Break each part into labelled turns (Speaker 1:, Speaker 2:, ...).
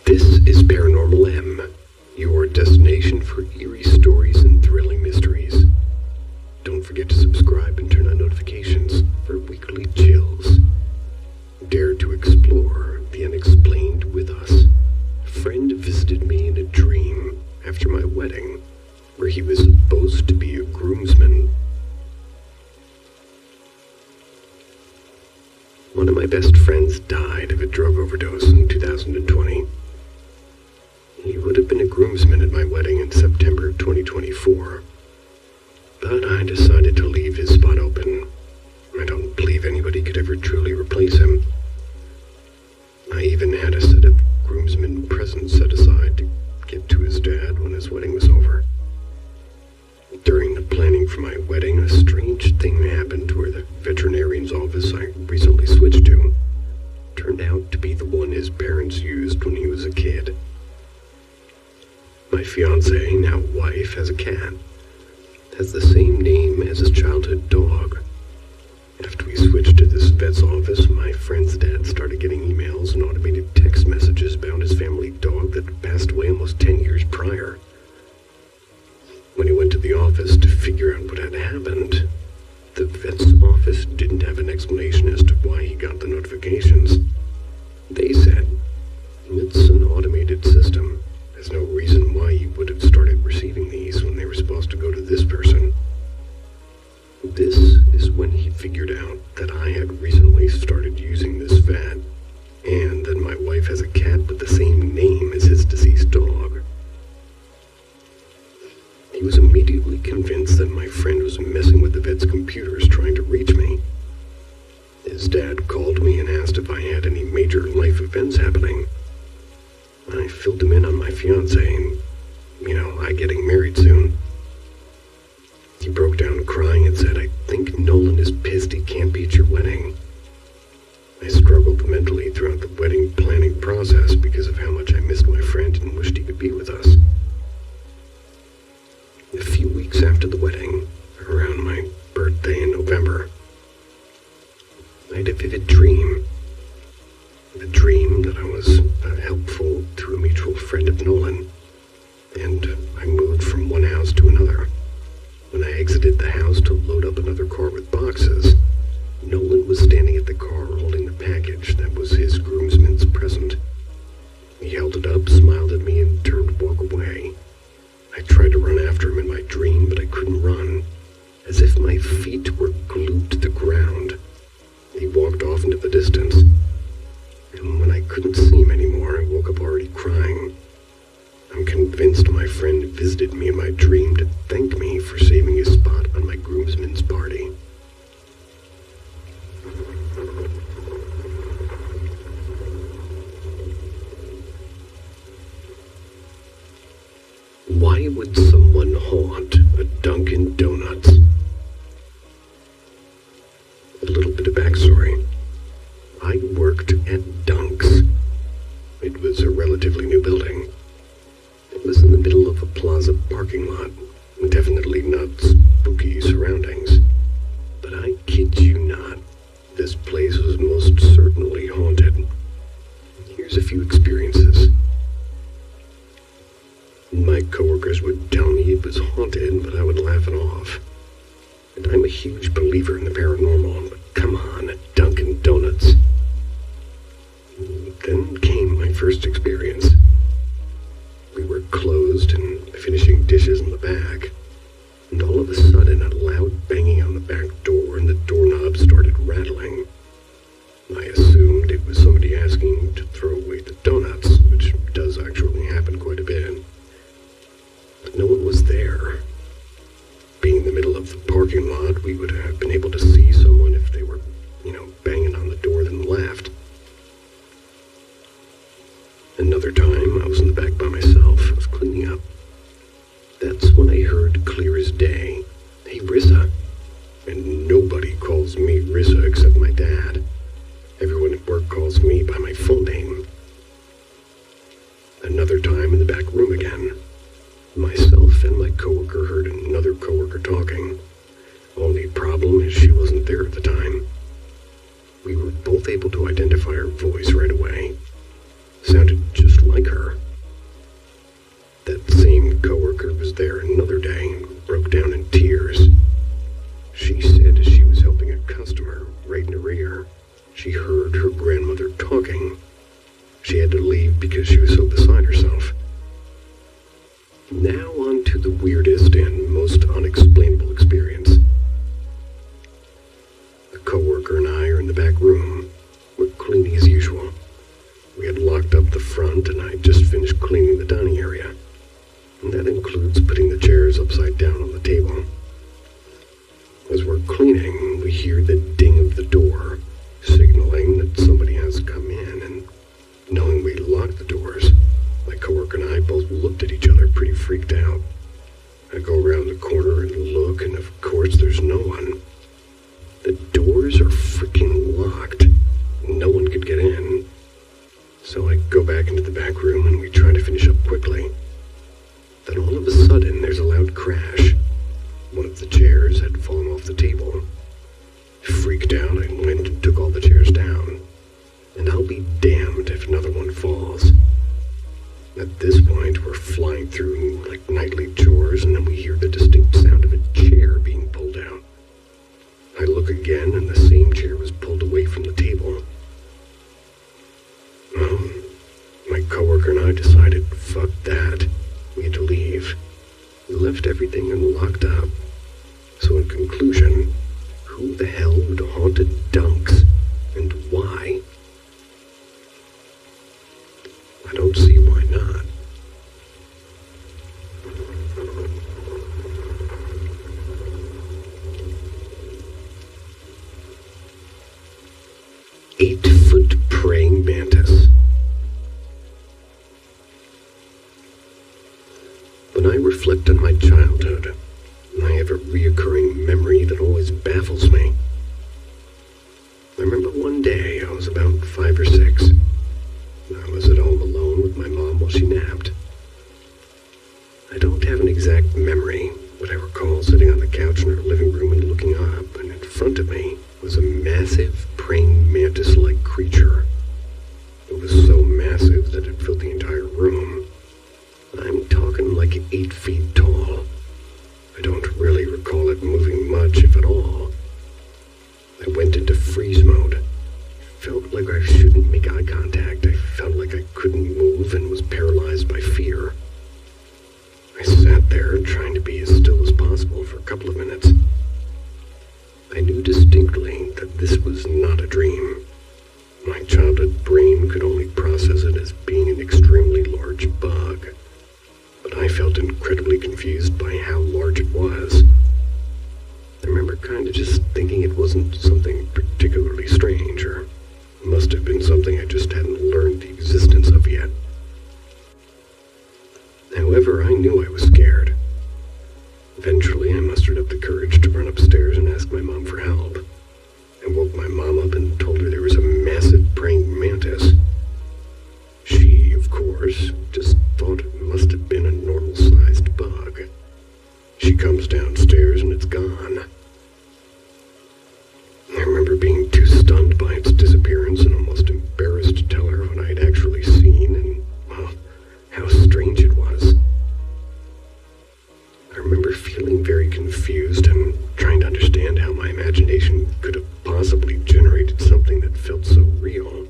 Speaker 1: This is Paranormal M, your destination for eerie stories and thrilling mysteries. Don't forget to subscribe and turn on notifications for weekly chills. Dare to explore the unexplained with us. A friend visited me in a dream after my wedding, where he was supposed to be a groomsman. One of my best friends died of a drug overdose in 2020. He would have been a groomsman at my wedding in September 2024, but I decided to leave his spot open. I don't believe anybody could ever truly replace him. I even had a set of groomsmen presents set aside to give to his dad when his wedding was over. During the planning for my wedding, a strange thing happened where the veterinarian's office I recently switched to turned out to be the one his parents used when he was a kid. My fiance, now wife, has a cat. Has the same name as his childhood dog. After we switched to this vet's office, my friend's dad started getting emails and automated text messages about his family dog that passed away almost 10 years prior. When he went to the office to figure out what had happened, the vet's office didn't have an explanation as to why he got the notifications. They said, "It's an automated system. There's no reason why you would have started receiving these when they were supposed to go to this person." This is when he figured out that I had recently started using this vet, and that my wife has a cat with the same name as his deceased dog. He was immediately convinced that my friend was messing with the vet's computers trying to reach me. His dad called me and asked if I had any major life events happening. I filled him in on my fiance and, I getting married soon. He broke down crying and said, "I think Nolan is pissed he can't be at your wedding." I struggled mentally throughout the wedding planning process because of how much I missed my friend and wished he could be with us. A few weeks after the wedding, around my birthday in November, I had a vivid dream. The dream that I was helpful to a mutual friend of Nolan, and I moved from one house to another. When I exited the house to load up another car with boxes, Nolan was standing at the car holding the package that was his groomsman's present. He held it up, smiled at me, and turned to walk away. I tried to run after him in my dream, but I couldn't run, as if my feet were glued to the ground. He walked off into the distance, and when I couldn't see him anymore, I woke up already crying. I'm convinced my friend visited me in my dream to thank me for saving his spot on my groomsmen's party. Why would someone haunt a Dunkin' Donuts? A little bit of backstory. I worked at Dunk's. It was a relatively new building. It was in the middle of a plaza parking lot, definitely not spooky surroundings. But I kid you not, this place was most certainly haunted. Here's a few experiences. My coworkers would tell me it was haunted, but I would laugh it off. And I'm a huge believer in the paranormal, but come on, Dunkin' Donuts. Then came my first experience. We were closed and finishing dishes in the back, and all of a sudden a loud banging on the back door and the doorknob started rattling. I assumed it was somebody asking to throw away the donuts, which does actually happen quite a bit. But no one was there. Being in the middle of the parking lot, we would have been able to see someone if they were, banging on the door then left. Another time, I was in the back by myself. I was cleaning up. That's when I heard clear as day, "Hey, Rissa." And nobody calls me Rissa except my dad. Everyone at work calls me by my full name. Another time in the back room again. Myself and my coworker heard another coworker talking. Only problem is she wasn't there at the time. We were both able to identify her voice right away. Sounded just like her. customer right in her ear. She heard her grandmother talking. She had to leave because she was so beside herself. Now on to the weirdest and most unexplainable experience. A coworker and I are in the back room. We're cleaning as usual. We had locked up the front and I just finished cleaning the dining area. And that includes putting the chairs upside down on the table. As we're cleaning, we hear the ding of the door, signaling that somebody has come in, and knowing we locked the doors, my coworker and I both looked at each other pretty freaked out. I go around the corner and look, and of course there's no one. The doors are freaking locked. No one could get in. So I go back into the back room and we try to finish up quickly. Then all of a sudden there's a loud crash. One of the chairs had fallen off the table. Freaked out, I went and took all the chairs down. And I'll be damned if another one falls. At this point, we're flying through like nightly chores, and then we hear the distinct sound of a chair being pulled out. I look again, and the same chair was pulled away from the table. Well, my coworker and I decided, fuck that. We had to leave. We left everything and locked up. So in conclusion, who the hell would haunt a dunks, and why? I don't see why not. Eight-foot praying mantis. When I reflect on my childhood, I have a reoccurring memory that always baffles me. I remember one day I was about 5 or 6. I was at home alone with my mom while she napped. I don't have an exact memory, but I recall sitting on the couch in our living room and looking up, and in front of me was a massive praying mantis-like creature. It was so massive that it filled the entire room. I'm talking like 8 feet tall. I don't really recall it moving much, if at all. I went into freeze mode. Felt like I shouldn't make eye contact. I felt like I couldn't move and was paralyzed by fear. I sat there trying to be as still as possible for a couple of minutes. I knew distinctly that this was not a dream. My childhood brain could only process it as being an extremely large bug. But I felt incredibly confused by how large it was. I remember kind of just thinking it wasn't something particularly strange, or must have been something I just hadn't learned the existence of yet. However, I knew I was scared. Eventually, I mustered up the courage to run upstairs and ask my mom for help. I woke my mom up and told her there was a massive praying mantis. She, of course, just thought it must have been a normal-sized bug. She comes downstairs and it's gone. I remember being too stunned by its disappearance and almost embarrassed to tell her what I'd actually seen and, well, how strange it was. I remember feeling very confused and trying to understand how my imagination could have possibly generated something that felt so real.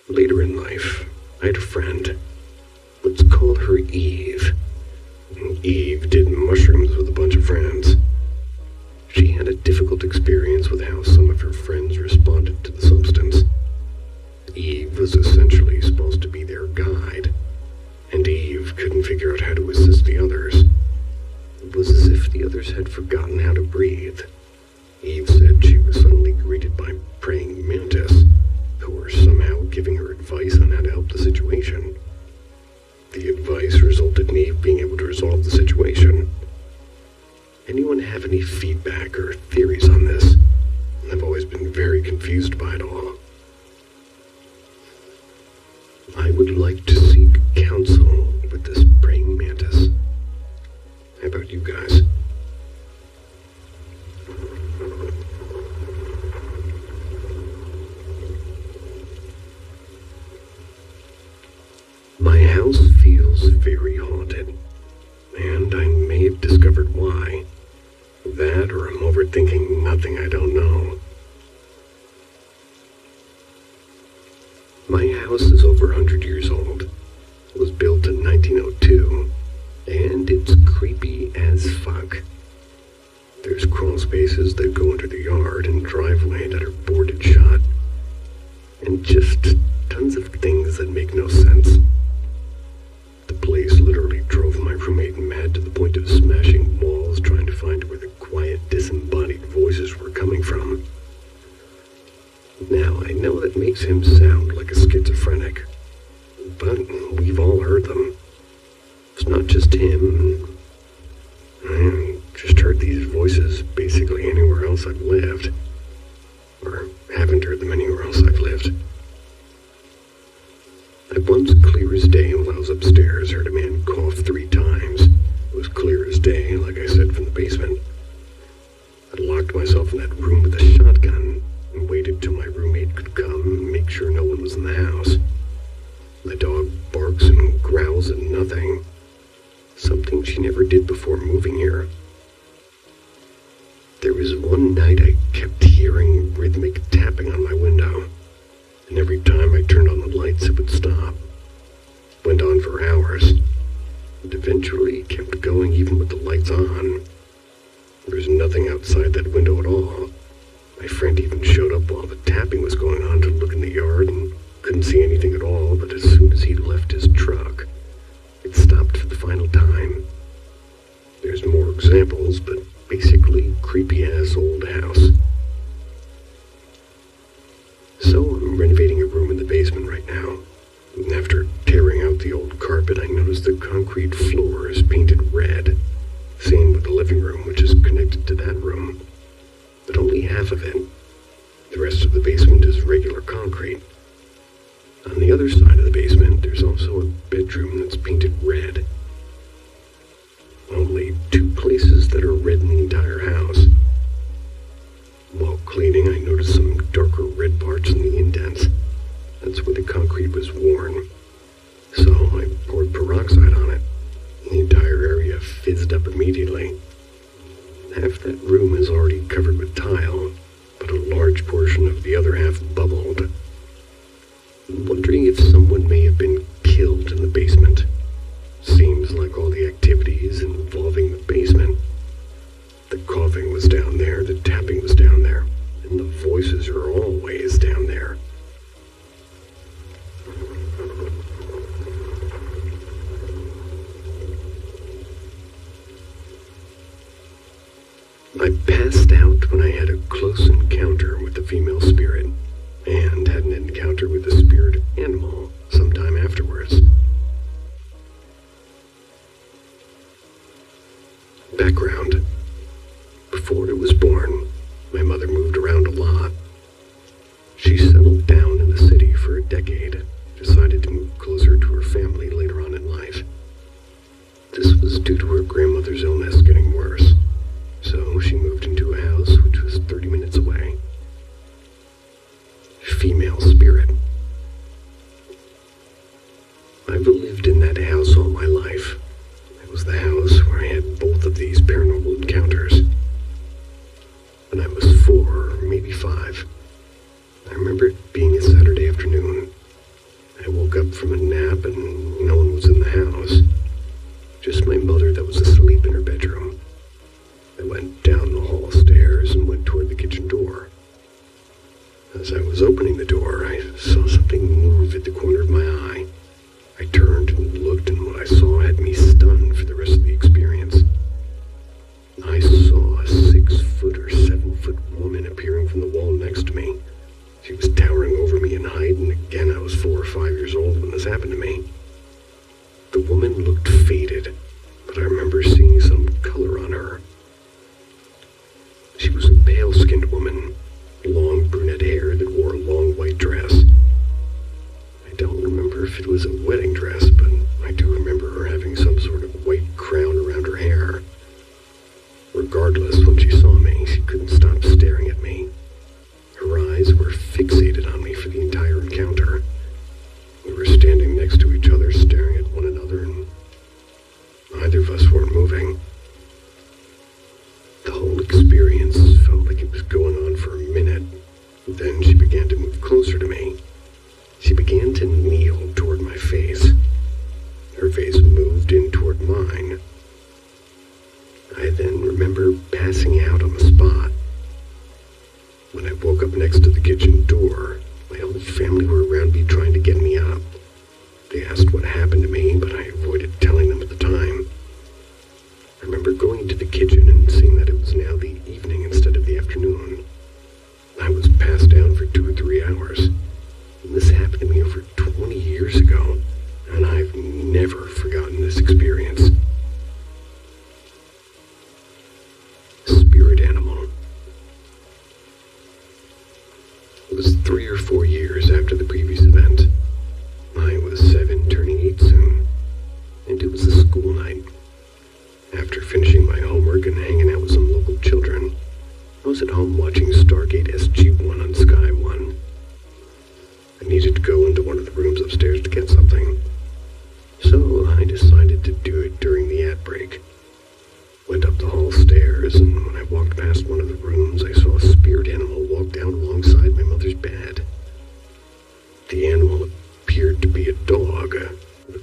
Speaker 1: Later in life, I had a friend. Let's call her Eve. Eve did mushrooms with a bunch of friends. She had a difficult experience with how some of her friends responded to the substance. Eve was essentially supposed to be their guide, and Eve couldn't figure out how to assist the others. It was as if the others had forgotten how to breathe. Eve said she was suddenly greeted by praying mantis, who were somehow giving her advice on how to help the situation. The advice resulted in Eve being able to resolve the situation. Anyone have any feedback or theories on this? I've always been very confused by it all. I would like to seek counsel with this praying mantis. How about you guys? My house feels very haunted, and I may have discovered why. That, bad or I'm overthinking nothing I don't know. My house is over 100 years old. It was built in 1902, and it's creepy as fuck. There's crawl spaces that go under the yard and driveway that are boarded shut, and just tons of things that make no sense. The place literally drove my roommate mad to the point of smashing walls trying to find where the quiet, disembodied voices were coming from. Now, I know that makes him sound like a schizophrenic, but we've all heard them. It's not just him. I just heard these voices basically anywhere else I've lived. Or haven't heard them anywhere else I've lived. I once, clear as day, while I was upstairs, heard a man cough 3 times. It was clear as day, like I said, from the basement. I locked myself in that room with a shotgun and waited till my roommate could come and make sure no one was in the house. The dog barks and growls at nothing. Something she never did before moving here. There was one night I kept hearing rhythmic tapping on my window, and every time I turned on the lights it would stop. Went on for hours, and eventually kept going even with the lights on. There was nothing outside that window at all. My friend even showed up while the tapping was going on to look in the yard and couldn't see anything at all, but as soon as he left his truck, it stopped for the final time. There's more examples, but basically creepy-ass old house. So I'm renovating a room in the basement right now. And after tearing out the old carpet, I noticed the concrete floor is painted red. Same with the living room, which is connected to that room. But only half of it. The rest of the basement is regular concrete. On the other side of the basement, there's also a bedroom that's painted red. Only 2 places that are red in the entire house. While cleaning, I noticed some darker red parts in the indents. That's where the concrete was worn. So I poured peroxide on it. The entire area fizzed up immediately. Half that room is already covered with tile, but a large portion of the other half bubbled. I'm wondering if someone may have been killed in the basement. Seems like all the activities involving the basement. The coughing was down there, the tapping was down there, and the voices are always down there. I passed out when I had a close encounter with the female spirit, and had an encounter with the spirit animal sometime afterwards. Background. Before I was born, my mother moved around a lot. She settled down in the city for a decade, decided to move closer to her family later on in life. This was due to her grandmother's illness getting worse, so she moved into a house which was 30 minutes away. Female spirit. I've lived in that house all my life. It was the house where I had both of these paranormal encounters. When I was 4, or maybe 5, I remember it being a Saturday afternoon. I woke up from a nap and no one was in the house. Just my mother that was asleep in her bedroom. I went down the hall stairs and went toward the kitchen door. As I was opening the door, I saw something move at the corner of my eye. I turned and looked, and what I saw had me stunned for the rest of the experience. I saw a 6-foot or 7-foot woman appearing from the wall next to me. She was towering over me in height, and again I was 4 or 5 years old when this happened to me. The woman looked faded, but I remember seeing some color on her. She was a pale-skinned woman, long brunette hair that wore a long white dress. I don't remember if it was a wedding dress, but I do remember her having some sort of white crown around her hair. Regardless, when she saw me, she couldn't stop staring at me. Her eyes were fixated on me for the entire encounter. We were standing next to each other, staring at one another, and neither of us weren't moving. The whole experience Then she began to move closer to me. She began to kneel toward my face. Her face moved in toward mine. I then remember passing out on the spot. When I woke up next to the kitchen door, my whole family were around me trying to get me up. They asked what happened to me, but I avoided telling them at the time. I remember going into the kitchen and seeing that it was now the evening instead of the afternoon. I was passed down for 2 or 3 hours. And this happened to me over 20 years ago, and I've never forgotten this experience. Spirit animal. It was 3 or 4 years after the previous event. I was 7, turning 8 soon, and it was a school night. After finishing my homework and hanging out with some local children, I was at home watching Stargate SG-1 on Sky 1. I needed to go into one of the rooms upstairs to get something, so I decided to do it during the ad break. Went up the hall stairs, and when I walked past one of the rooms, I saw a spirit animal walk down alongside my mother's bed. The animal appeared to be a dog, a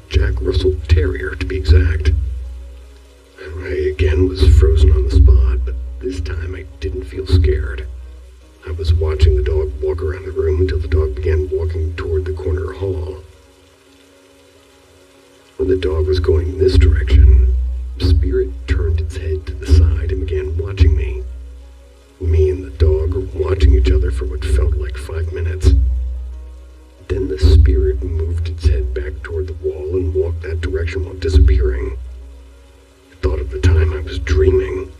Speaker 1: Jack Russell Terrier to be exact. I again was frozen on the spot, but this time I didn't feel scared. I was watching the dog walk around the room until the dog began walking toward the corner hall. When the dog was going in this direction, the spirit turned its head to the side and began watching me. Me and the dog were watching each other for what felt like 5 minutes. Then the spirit moved its head back toward the wall and walked that direction while disappearing. I thought at the time I was dreaming.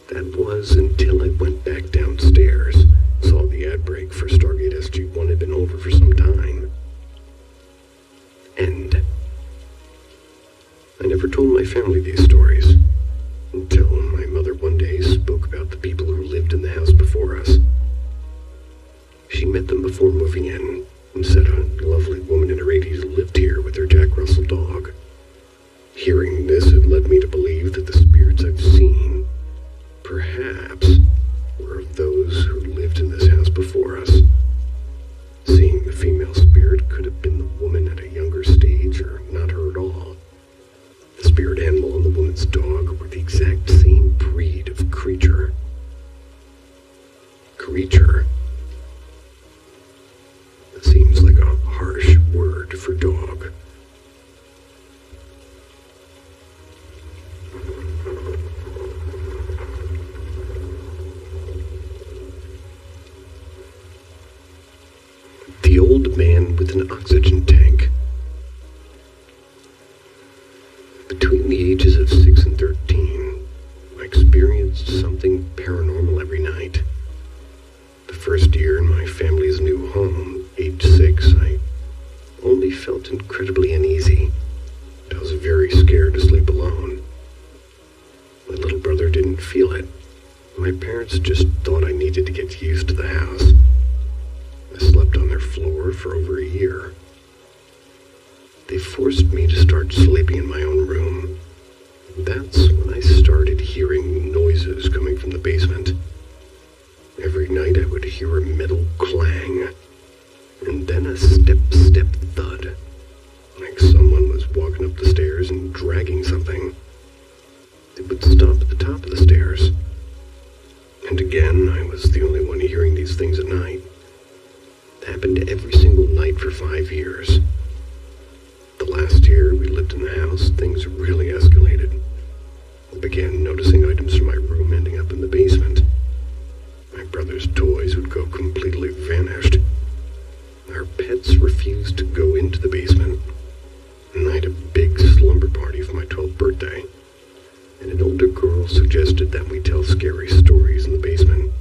Speaker 1: That was until I went back downstairs and saw the ad break for Stargate SG-1 had been over for some time. End. I never told my family these stories until my mother one day spoke about the people who lived in the house before us. She met them before moving in and said a lovely woman in her 80s lived here with her Jack Russell dog. Hearing this had led me to believe that the spirits I've seen, perhaps, were of those who lived in this house before us. Seeing the female spirit could have been the woman at a younger stage or not her at all. The spirit animal and the woman's dog were the exact same breed of creature. Creature? That seems like a harsh word for dog. The old man with an oxygen tank. Between the ages of 6 and 13, I experienced something paranormal every night. The first year in my family's new home, age 6, I only felt incredibly uneasy. I was very scared to sleep alone. My little brother didn't feel it. My parents just thought I needed to get used to the house. I slept on their floor for over a year. They forced me to start sleeping in my own room. That's when I started hearing noises coming from the basement. Every night I would hear a metal clang, and then a step thud, like someone was walking up the stairs and dragging something. It would stop at the top of the stairs. And again, I was the only one hearing these things at night. It happened every single night for 5 years. The last year we lived in the house, things really escalated. I began noticing items from my room ending up in the basement. My brother's toys would go completely vanished. Our pets refused to go into the basement. And I had a big slumber party for my 12th birthday. And an older girl suggested that we tell scary stories in the basement.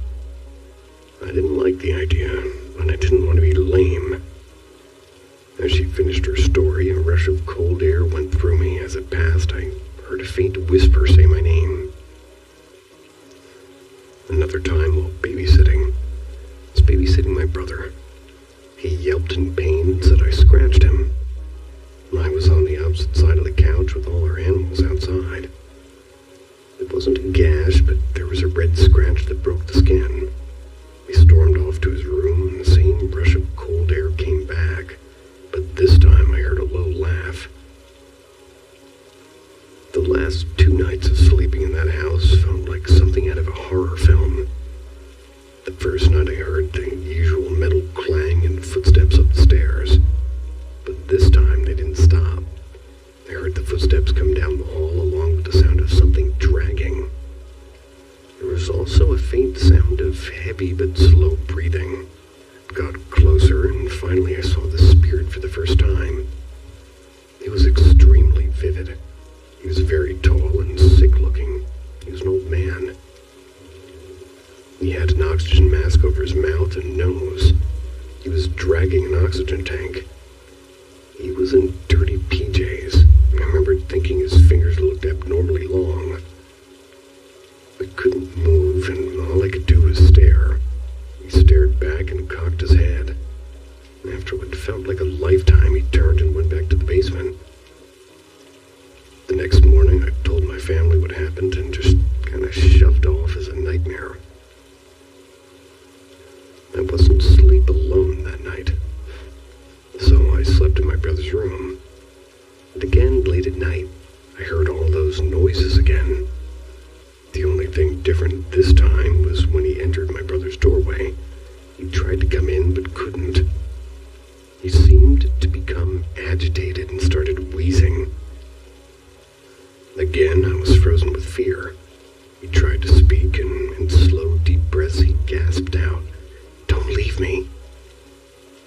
Speaker 1: I didn't like the idea, but I didn't want to be lame. As she finished her story, a rush of cold air went through me. As it passed, I heard a faint whisper say my name. Another time while babysitting, I was babysitting my brother. He yelped in pain and said I scratched him. I was on the opposite side of the couch with all our animals outside. It wasn't a gash, but there was a red scratch that broke the skin. He stormed off to his room The first night I heard the usual metal clang and footsteps up the stairs, but this time they didn't stop. I heard the footsteps come down the hall along with the sound of something dragging. There was also a faint sound of heavy but slow breathing. It got closer, and finally I saw the spirit for the first time. It was extremely vivid. He was very tall and sick-looking. He was an old man. He had an oxygen mask over his mouth and nose. He was dragging an oxygen tank. He was in dirty PJs. I remember thinking his fingers looked abnormally long. I couldn't move, and all I could do was stare. He stared back and cocked his head. After what felt like a lifetime, he turned and went back to the basement. The next morning, I told my family what happened and just kind of shoved off as a nightmare. I wasn't asleep alone that night, so I slept in my brother's room. And again, late at night, I heard all those noises again. The only thing different this time was when he entered my brother's doorway. He tried to come in but couldn't. He seemed to become agitated and started wheezing. Again, I was frozen with fear. He tried to speak, and in slow, deep breaths he gasped out, "Don't leave me."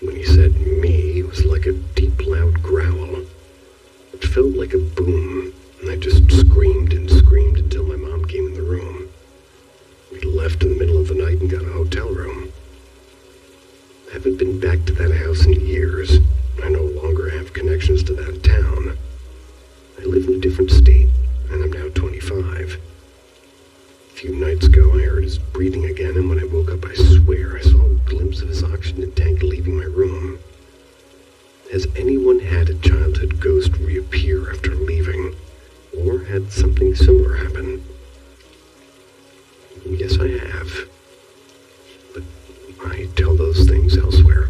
Speaker 1: When he said me, it was like a deep, loud growl. It felt like a boom, and I just screamed and screamed until my mom came in the room. We left in the middle of the night and got a hotel room. I haven't been back to that house in years. I no longer have connections to that town. I live in a different state, and I'm now 25. A few nights ago, I heard his breathing again, and when I woke up, I swear I saw a glimpse of his oxygen tank leaving my room. Has anyone had a childhood ghost reappear after leaving, or had something similar happen? Yes, I have. But I tell those things elsewhere.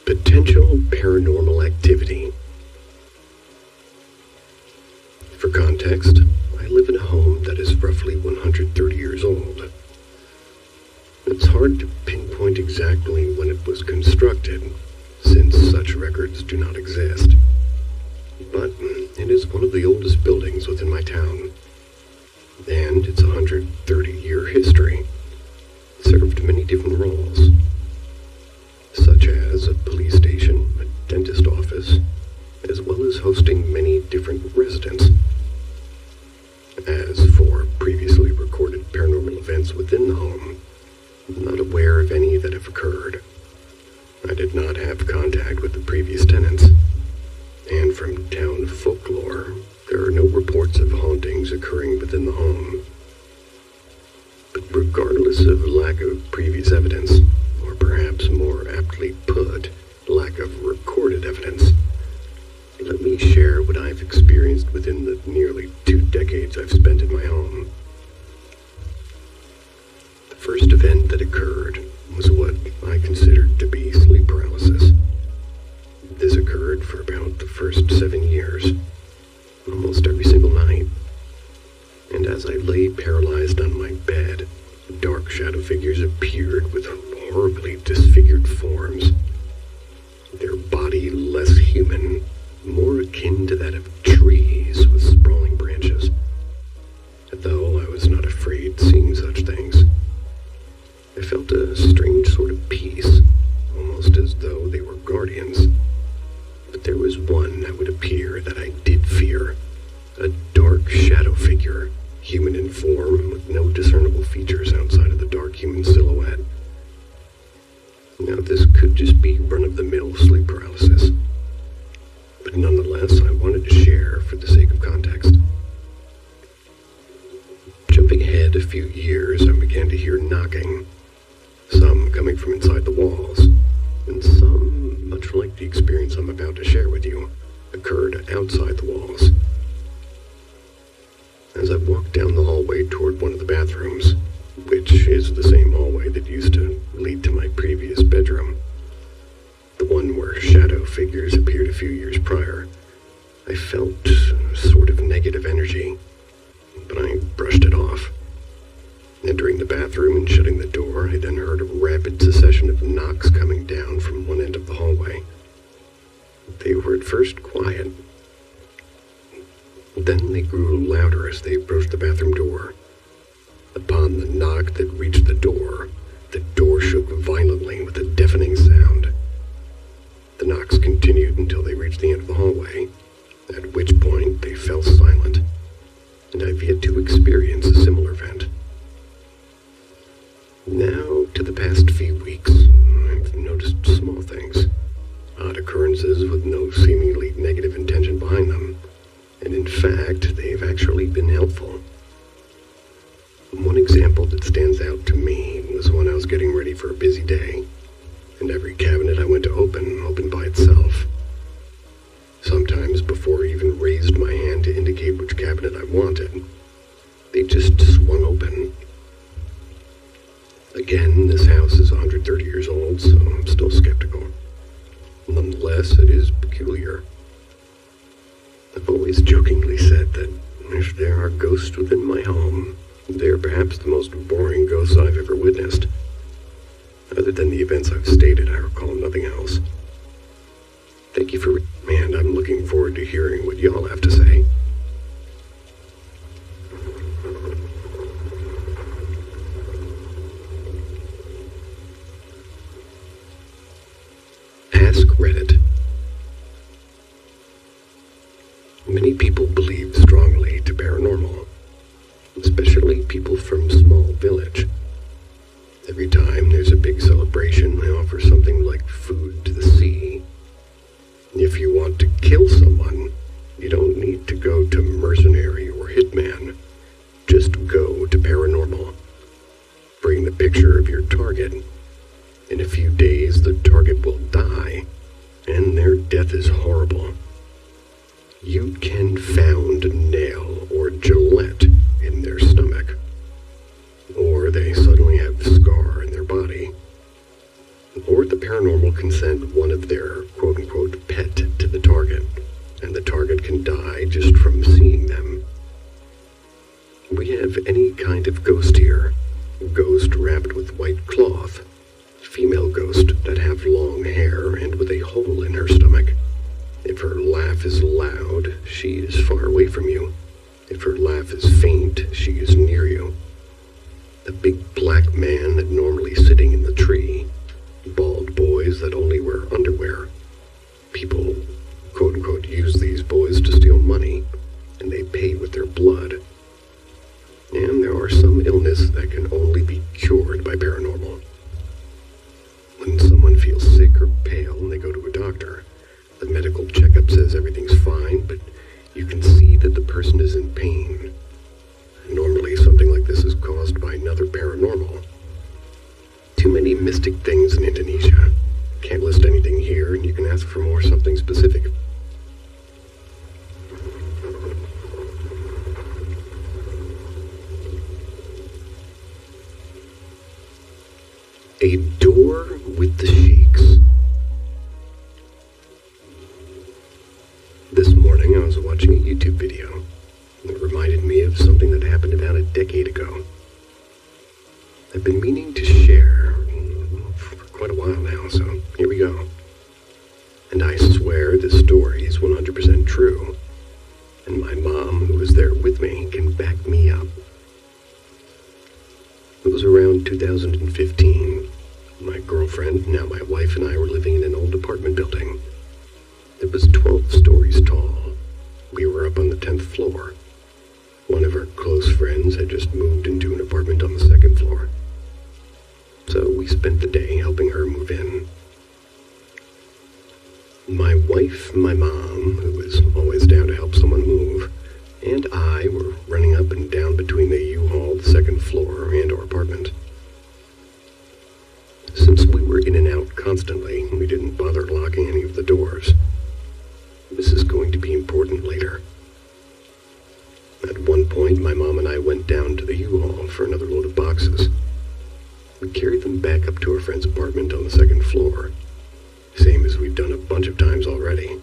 Speaker 1: Potential paranormal activity. For context, I live in a home that is roughly 130 years old. It's hard to pinpoint exactly when it was constructed, since such records do not exist. But it is one of the oldest buildings within my town, and its 130-year history served many different roles, such as a police station, a dentist office, as well as hosting many different residents. As for previously recorded paranormal events within the home, I'm not aware of any that have occurred. I did not have contact with the previous tenants, and from town folklore, there are no reports of hauntings occurring within the home. But regardless of lack of previous evidence, or perhaps more aptly put, lack of recorded evidence, let me share what I've experienced within the nearly 2 decades I've spent in my home. The first event that occurred was what I considered to be sleep paralysis. This occurred for about the first 7 years, almost every single night. And as I lay paralyzed on my bed, dark shadow figures appeared with horribly disfigured forms. Their body less human, more akin to that of trees with sprawling branches. Though I was not afraid seeing such things, I felt a strange sort of peace, almost as though they were guardians. But there was one that would appear that I did fear, a dark shadow figure, human in form, with no discernible features outside of the dark human silhouette. Now, this could just be run-of-the-mill sleep paralysis, but nonetheless, I wanted to share for the sake of context. Jumping ahead a few years, I began to hear knocking, some coming from inside the walls, and some, much like the experience I'm about to share with you, occurred outside the walls. As I walked down the hallway toward one of the bathrooms, which is the same hallway that used to lead to my previous bedroom, the one where shadow figures appeared a few years prior, I felt sort of negative energy, but I brushed it off. Entering the bathroom and shutting the door, I then heard a rapid succession of knocks coming down from one end of the hallway. They were at first quiet. Then they grew louder as they approached the bathroom door. Upon the knock that reached the door shook violently with a deafening sound. The knocks continued until they reached the end of the hallway, at which point they fell silent, and I've yet to experience a similar event. Now, to the past few weeks, I've noticed small things, odd occurrences with no seemingly negative intention behind them, and in fact, they've actually been helpful. One example that stands out to me was when I was getting ready for a busy day, and every cabinet I went to opened by itself. Sometimes before I even raised my hand to indicate which cabinet I wanted, they just swung open. Again, this house is 130 years old, so I'm still skeptical. Nonetheless, it is peculiar. I've always jokingly said that if there are ghosts within my home, they are perhaps the most boring ghosts I've ever witnessed. Other than the events I've stated, I recall nothing else. Thank you for and I'm looking forward to hearing what y'all have to say. Ask Reddit. Many people believe strongly to paranormal, especially people from small village. Every time there's a big celebration, they offer something like food to the sea. If you want to kill someone, you don't need to go to mercenary or hitman. Just go to paranormal. Bring the picture of your target. In a few days, the target will die, and their death is horrible. You can found a nail or Gillette in their stomach, or they suddenly have a scar in their body, or the paranormal can send one of their quote-unquote pet to the target, and the target can die just from seeing them. We have any kind of ghost here. Ghost wrapped with white cloth, female ghost that have long hair and with a hole in her stomach. If her laugh is loud, she is far away from you. If her laugh is faint, she is near you. The big black man that normally sitting in the tree. Bald boys that only wear underwear. People, quote-unquote, use these boys to steal money, and they pay with their blood. And there are some illness that can only be cured by paranormal. When someone feels sick or pale and they go to a doctor, the medical checkup says everything's fine, but you can see that the person is in pain. Normally, something like this is caused by another paranormal. Too many mystic things in Indonesia. Can't list anything here, and you can ask for more something specific. A door with the sheiks. This morning I was watching a YouTube video. It reminded me of something that happened about a decade ago. I've been meaning to share for quite a while now, so here we go. And I swear this story is 100% true. And my mom, who was there with me, can back me up. It was around 2015. My girlfriend, now my wife, and I were living in an old apartment building. It was 12 stories tall. We were up on the 10th floor. One of our close friends had just moved into an apartment on the 2nd floor. So we spent the day helping her move in. My wife, my mom, who was always down to help someone move, and I were running up and down between the U-Haul, the 2nd floor, and our apartment. Since we were in and out constantly, we didn't bother locking any of the doors. This is going to be important later. At one point, my mom and I went down to the U-Haul for another load of boxes. We carried them back up to our friend's apartment on the 2nd floor, same as we've done a bunch of times already.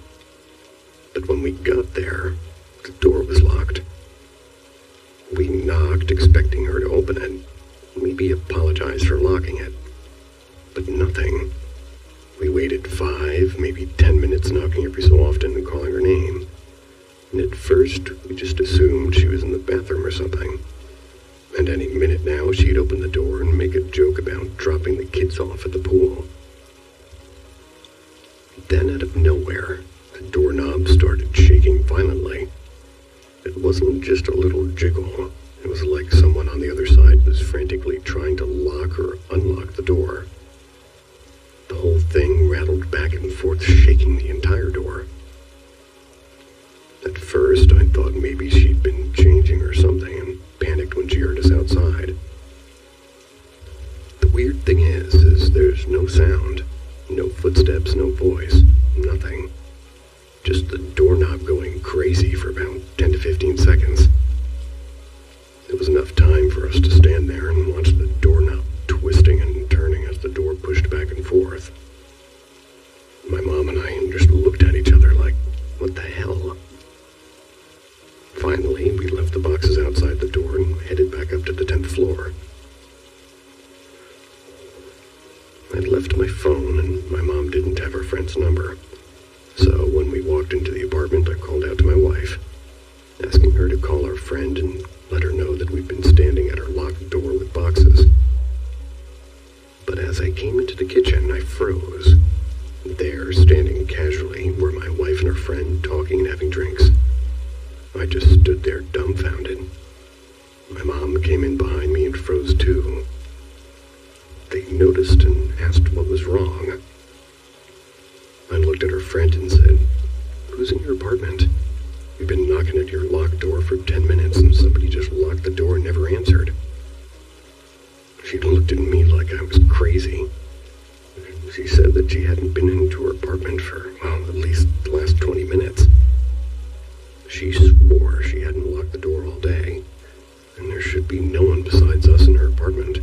Speaker 1: But when we got there, the door was locked. We knocked, expecting her to open it, maybe apologize for locking it. But nothing. We waited 5, maybe 10 minutes, knocking every so often and calling her name. And at first, we just assumed she was in the bathroom or something. And any minute now, she'd open the door and make a joke about dropping the kids off at the pool. Then, out of nowhere, the doorknob started shaking violently. It wasn't just a little jiggle. It was like someone on the other side was frantically trying to lock or unlock the door. The whole thing rattled back and forth, shaking the entire door. At first, I thought maybe she'd been changing or something and panicked when she heard us outside. The weird thing is there's no sound, no footsteps, no voice, nothing. Just the doorknob going crazy for about 10 to 15 seconds. It was enough time for us to stand there and watch the doorknob twisting and turning as the door pushed back and forth. My mom and I just looked at each other like, what the hell? Finally, we left the boxes outside the door and headed back up to the 10th floor. I'd left my phone and my mom didn't have her friend's number. So when we walked into the apartment, I called out to my wife, asking her to call our friend and let her know that we'd been standing at her locked door with boxes. But as I came into the kitchen, I froze. There, standing casually, were my wife and her friend talking and having drinks. I just stood there dumbfounded. My mom came in behind me and froze too. They noticed and asked what was wrong. I looked at her friend and said, "Who's in your apartment? We've been knocking at your locked door for 10 minutes and somebody just locked the door and never answered." She looked at me like I was crazy. She said that she hadn't been into her apartment for, well, at least the last 20 minutes. She swore she hadn't locked the door all day, and there should be no one besides us in her apartment.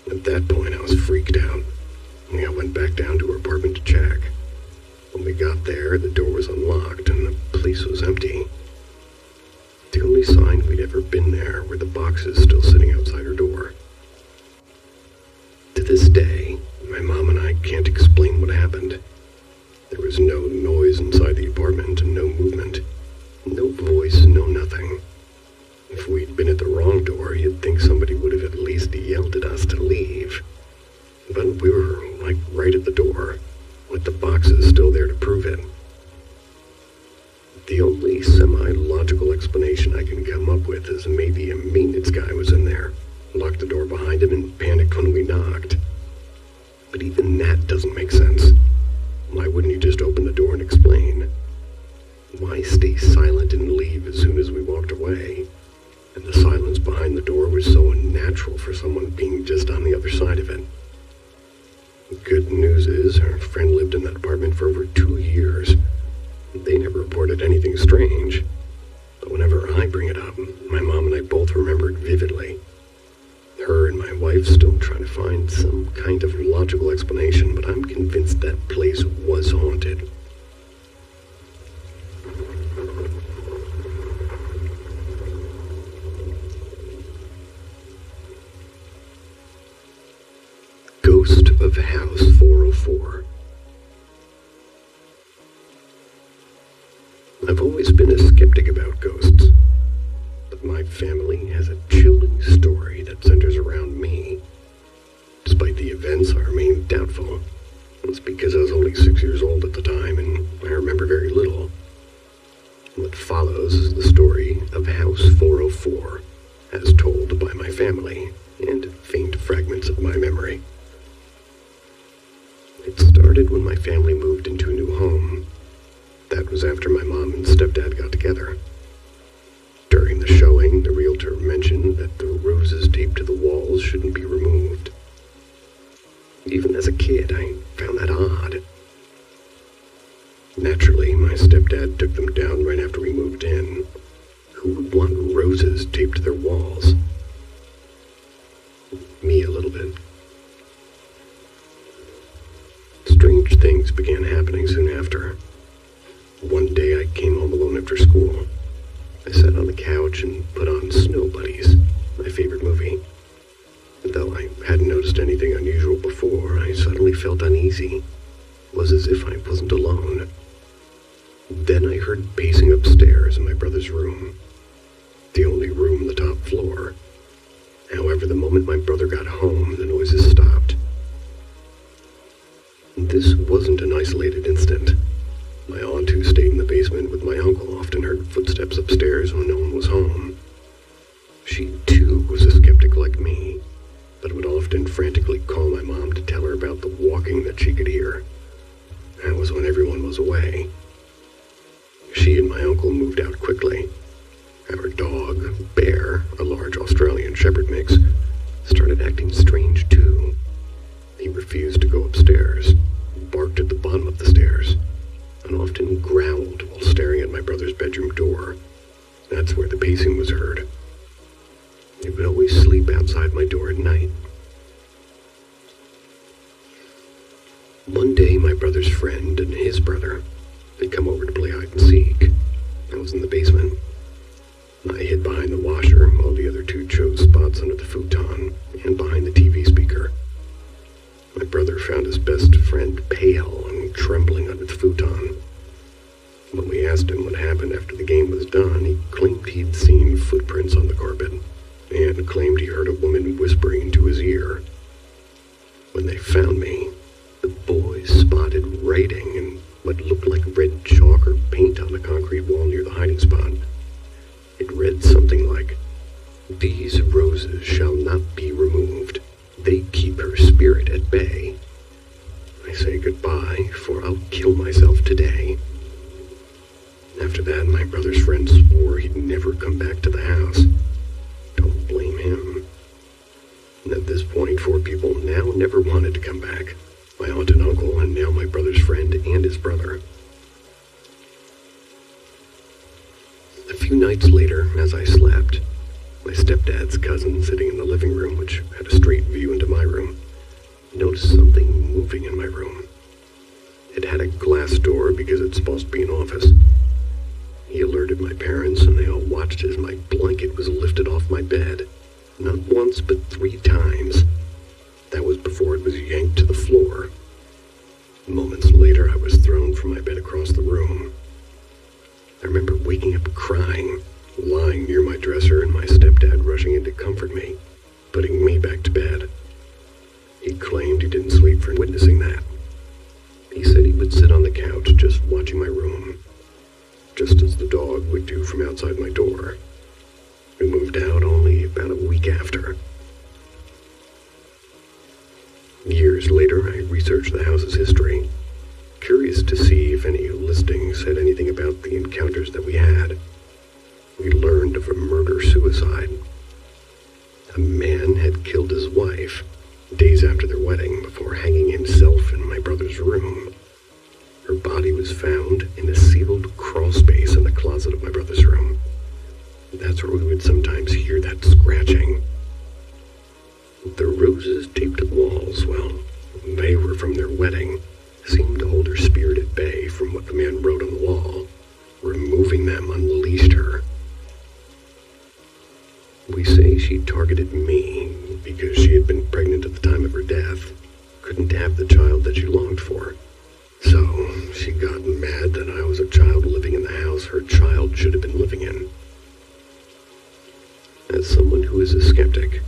Speaker 1: At that point, I was freaked out. I went back down to her apartment to check. When we got there, the door was unlocked and the place was empty. The only sign we'd ever been there were the boxes still sitting outside her door. To this day, my mom and I can't explain what happened. There was no noise inside the apartment and no movement. No voice, no nothing. If we'd been at the wrong door, you'd think somebody would have at least yelled at us to leave. But we were, like, right at the door, with the boxes still there to prove it. The only semi-logical explanation I can come up with is maybe a maintenance guy was in there, locked the door behind him and panicked when we knocked. But even that doesn't make sense. Why wouldn't you just open the door and explain? Why stay silent and leave as soon as we walked away? And the silence behind the door was so unnatural for someone being just on the other side of it. The good news is her friend lived in that apartment for over 2 years. They never reported anything strange. But whenever I bring it up, my mom and I both remember it vividly. Her and my wife still try to find some kind of logical explanation, but I'm convinced that place was haunted. Ghost of House 404. I've always been a skeptic about ghosts, but my family has a chilling story that centers around me. Despite the events, I remain doubtful. It's because I was only 6 years old at the time, and I remember very little. What follows is the story of House 404, as told by my family, and faint fragments of my memory. It started when my family moved into a new home. That was after my mom and stepdad got together. During the showing, the realtor mentioned that the roses taped to the walls shouldn't be removed. Even as a kid, I found that odd. Naturally, my stepdad took them down right after we moved in. Who would want roses taped to their walls? Me a little bit. Strange things began happening soon after. One after school. I sat on the couch and put on Snow Buddies, my favorite movie. Though I hadn't noticed anything unusual before, I suddenly felt uneasy. It was as if I wasn't alone. Then I heard pacing upstairs in my brother's room, the only room on the top floor. However, the moment my brother got home, the noises stopped. This wasn't an isolated incident. My aunt, who stayed in the basement with my uncle, often heard footsteps upstairs when no one was home. She, too, was a skeptic like me, but would often frantically call my mom to tell her about the walking that she could hear. That was when everyone was away. She and my uncle moved out quickly. Our dog, Bear, a large Australian Shepherd mix, started acting strange too. He refused to go upstairs, barked at the bottom of the stairs, and often growled while staring at my brother's bedroom door. That's where the pacing was heard. He would always sleep outside my door at night. One day, my brother's friend and his brother had come over to play hide and seek. I was in the basement. I hid behind the washer while the other two chose spots under the futon and behind the TV speaker. My brother found his best friend pale and trembling under the futon. When we asked him what happened after the game was done, he claimed he'd seen footprints on the carpet and claimed he heard a woman whispering into his ear. When they found me, the boys spotted writing in what looked like red chalk or paint on the concrete wall near the hiding spot. It read something like, "These roses shall not be removed. They keep her spirit at bay. I say goodbye, for I'll kill myself today." After that, my brother's friend swore he'd never come back to the house. Don't blame him. And at this point, 4 people now never wanted to come back. My aunt and uncle, and now my brother's friend and his brother. A few nights later, as I slept, my stepdad's cousin, sitting in the living room, which had a straight view into my room, noticed something moving in my room. It had a glass door because it's supposed to be an office. He alerted my parents, and they all watched as my blanket was lifted off my bed. Not once, but 3 times. That was before it was yanked to the floor. Moments later, I was thrown from my bed across the room. I remember waking up crying, lying near my dresser, and my stepdad rushing in to comfort me, putting me back to bed. He claimed he didn't sleep for witnessing that. He said he would sit on the couch just watching my room, just as the dog would do from outside my door. We moved out only about a week after. Years later, I researched the house's history, curious to see if any listings said anything about the encounters that we had. We learned of a murder-suicide. A man had killed his wife days after their wedding before hanging himself in my brother's room. Her body was found in a sealed crawl space in the closet of my brother's room. That's where we would sometimes hear that scratching. The roses taped to the walls, well, they were from their wedding, seemed to hold her spirit at bay from what the man wrote on the wall. Removing them unleashed her. We say she targeted me because she had been pregnant at the time of her death, couldn't have the child that she longed for. So she got mad that I was a child living in the house her child should have been living in. As someone who is a skeptic,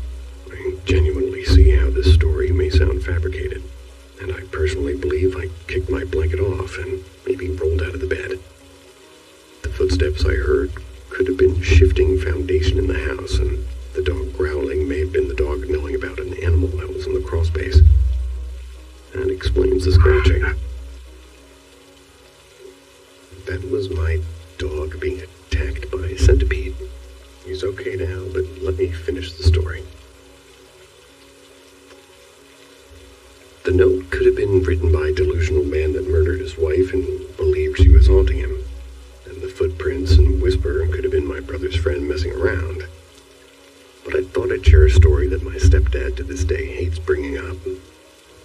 Speaker 1: I genuinely see how this story may sound fabricated, and I personally believe I kicked my blanket off and maybe rolled out of the bed. The footsteps I heard could have been shifting foundation in the house, and the dog growling may have been the dog knowing about an animal that was in the crawl space. That explains the scratching. That was my dog being attacked by a centipede. He's okay now, but let me finish the story. The note could have been written by a delusional man that murdered his wife and believed she was haunting him. And the footprints and whisper could have been my brother's friend messing around. But I thought I'd share a story that my stepdad to this day hates bringing up.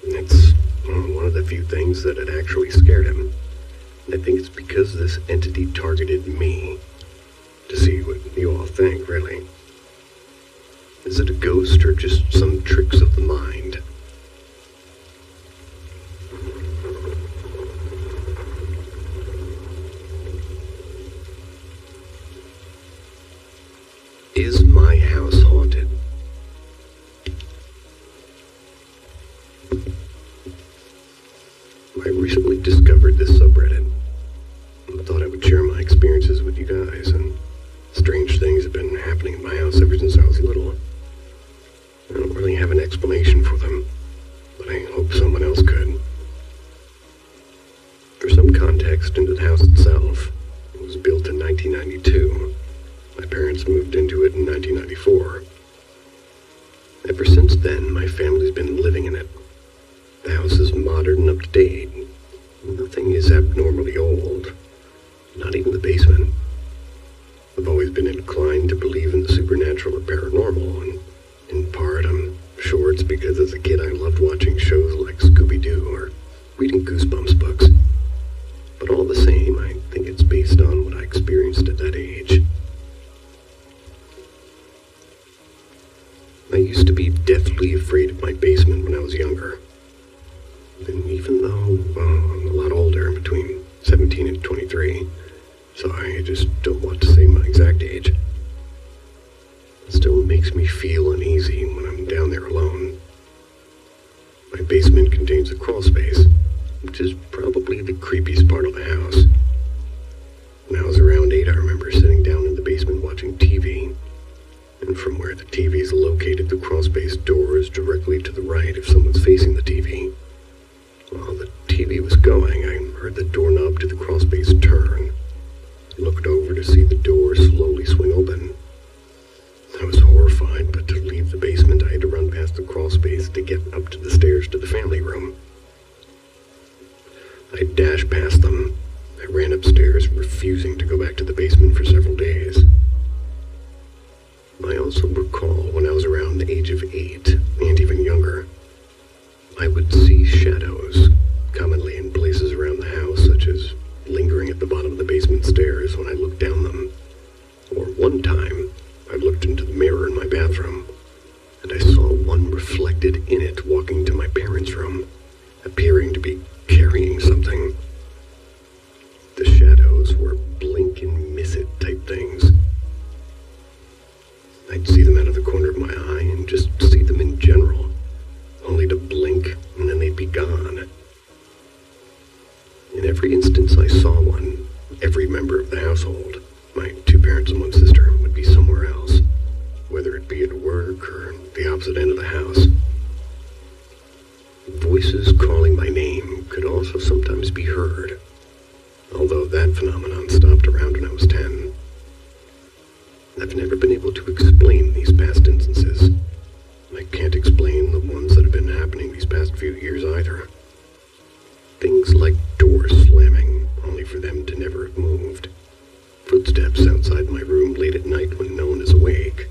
Speaker 1: It's one of the few things that had actually scared him. I think it's because this entity targeted me. To see what you all think, really. Is it a ghost or just some tricks of the mind? Is my house haunted? I recently discovered this subreddit. I thought I would share my experiences with you guys, and strange things have been happening in my house ever since I was little. I don't really have an explanation for them, but I hope someone else could. For some context into the house itself, it was built in 1992. My parents moved into it in 1994. Ever since then, my family's been living in it. The house is modern and up to date. Nothing is abnormally old. Not even the basement. I've always been inclined to believe in the supernatural or paranormal, and in part, I'm sure it's because as a kid I loved watching shows like Scooby-Doo or reading Goosebumps books. But all the same, I think it's based on what I experienced at that age. I used to be deathly afraid of my basement when I was younger. And even though, well, I'm a lot older, between 17 and 23, so I just don't want to say my exact age. It still makes me feel uneasy when I'm down there alone. My basement contains a crawl space, which is probably the creepiest part of the house. When I was around 8, I remember sitting down in the basement watching TV. And from where the TV is located, the crawl space door is directly to the right if someone's facing the TV. While the TV was going, I heard the doorknob to the crawl space turn. I looked over to see the door slowly swing open. I was horrified, but to leave the basement, I had to run past the crawl space to get up to the stairs to the family room. I dashed past them. I ran upstairs, refusing to go back to the basement for several days. I also recall when I was around the age of 8, and even younger, I would see shadows, commonly in places around the house, such as lingering at the bottom of the basement stairs when I looked down them. Or one time, I looked into the mirror in my bathroom, and I saw one reflected in it walking to my parents' room, appearing to be carrying something. The shadows were blink and miss it type things. I'd see them out of the corner of my eye and just see them in general, only to blink and then they'd be gone. In every instance I saw one, every member of the household, my 2 parents and 1 sister, would be somewhere else, whether it be at work or the opposite end of the house. Voices calling my name could also sometimes be heard, although that phenomenon stopped around when I was 10. I've never been able to explain these past instances. I can't explain the ones that have been happening these past few years either. Things like doors slamming, only for them to never have moved. Footsteps outside my room late at night when no one is awake.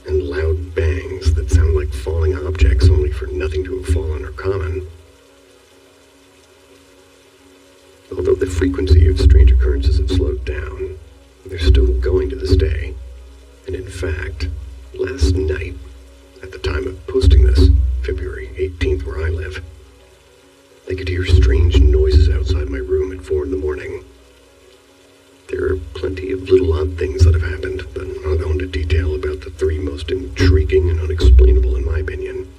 Speaker 1: And loud bangs that sound like falling objects, only for nothing to have fallen or common. Although the frequency of strange occurrences have slowed down, they're still going to this day. And in fact, last night, at the time of posting this, February 18th where I live, I could hear strange noises outside my room at 4 in the morning. There are plenty of little odd things that have happened, but I'll go into detail about the 3 most intriguing and unexplainable in my opinion.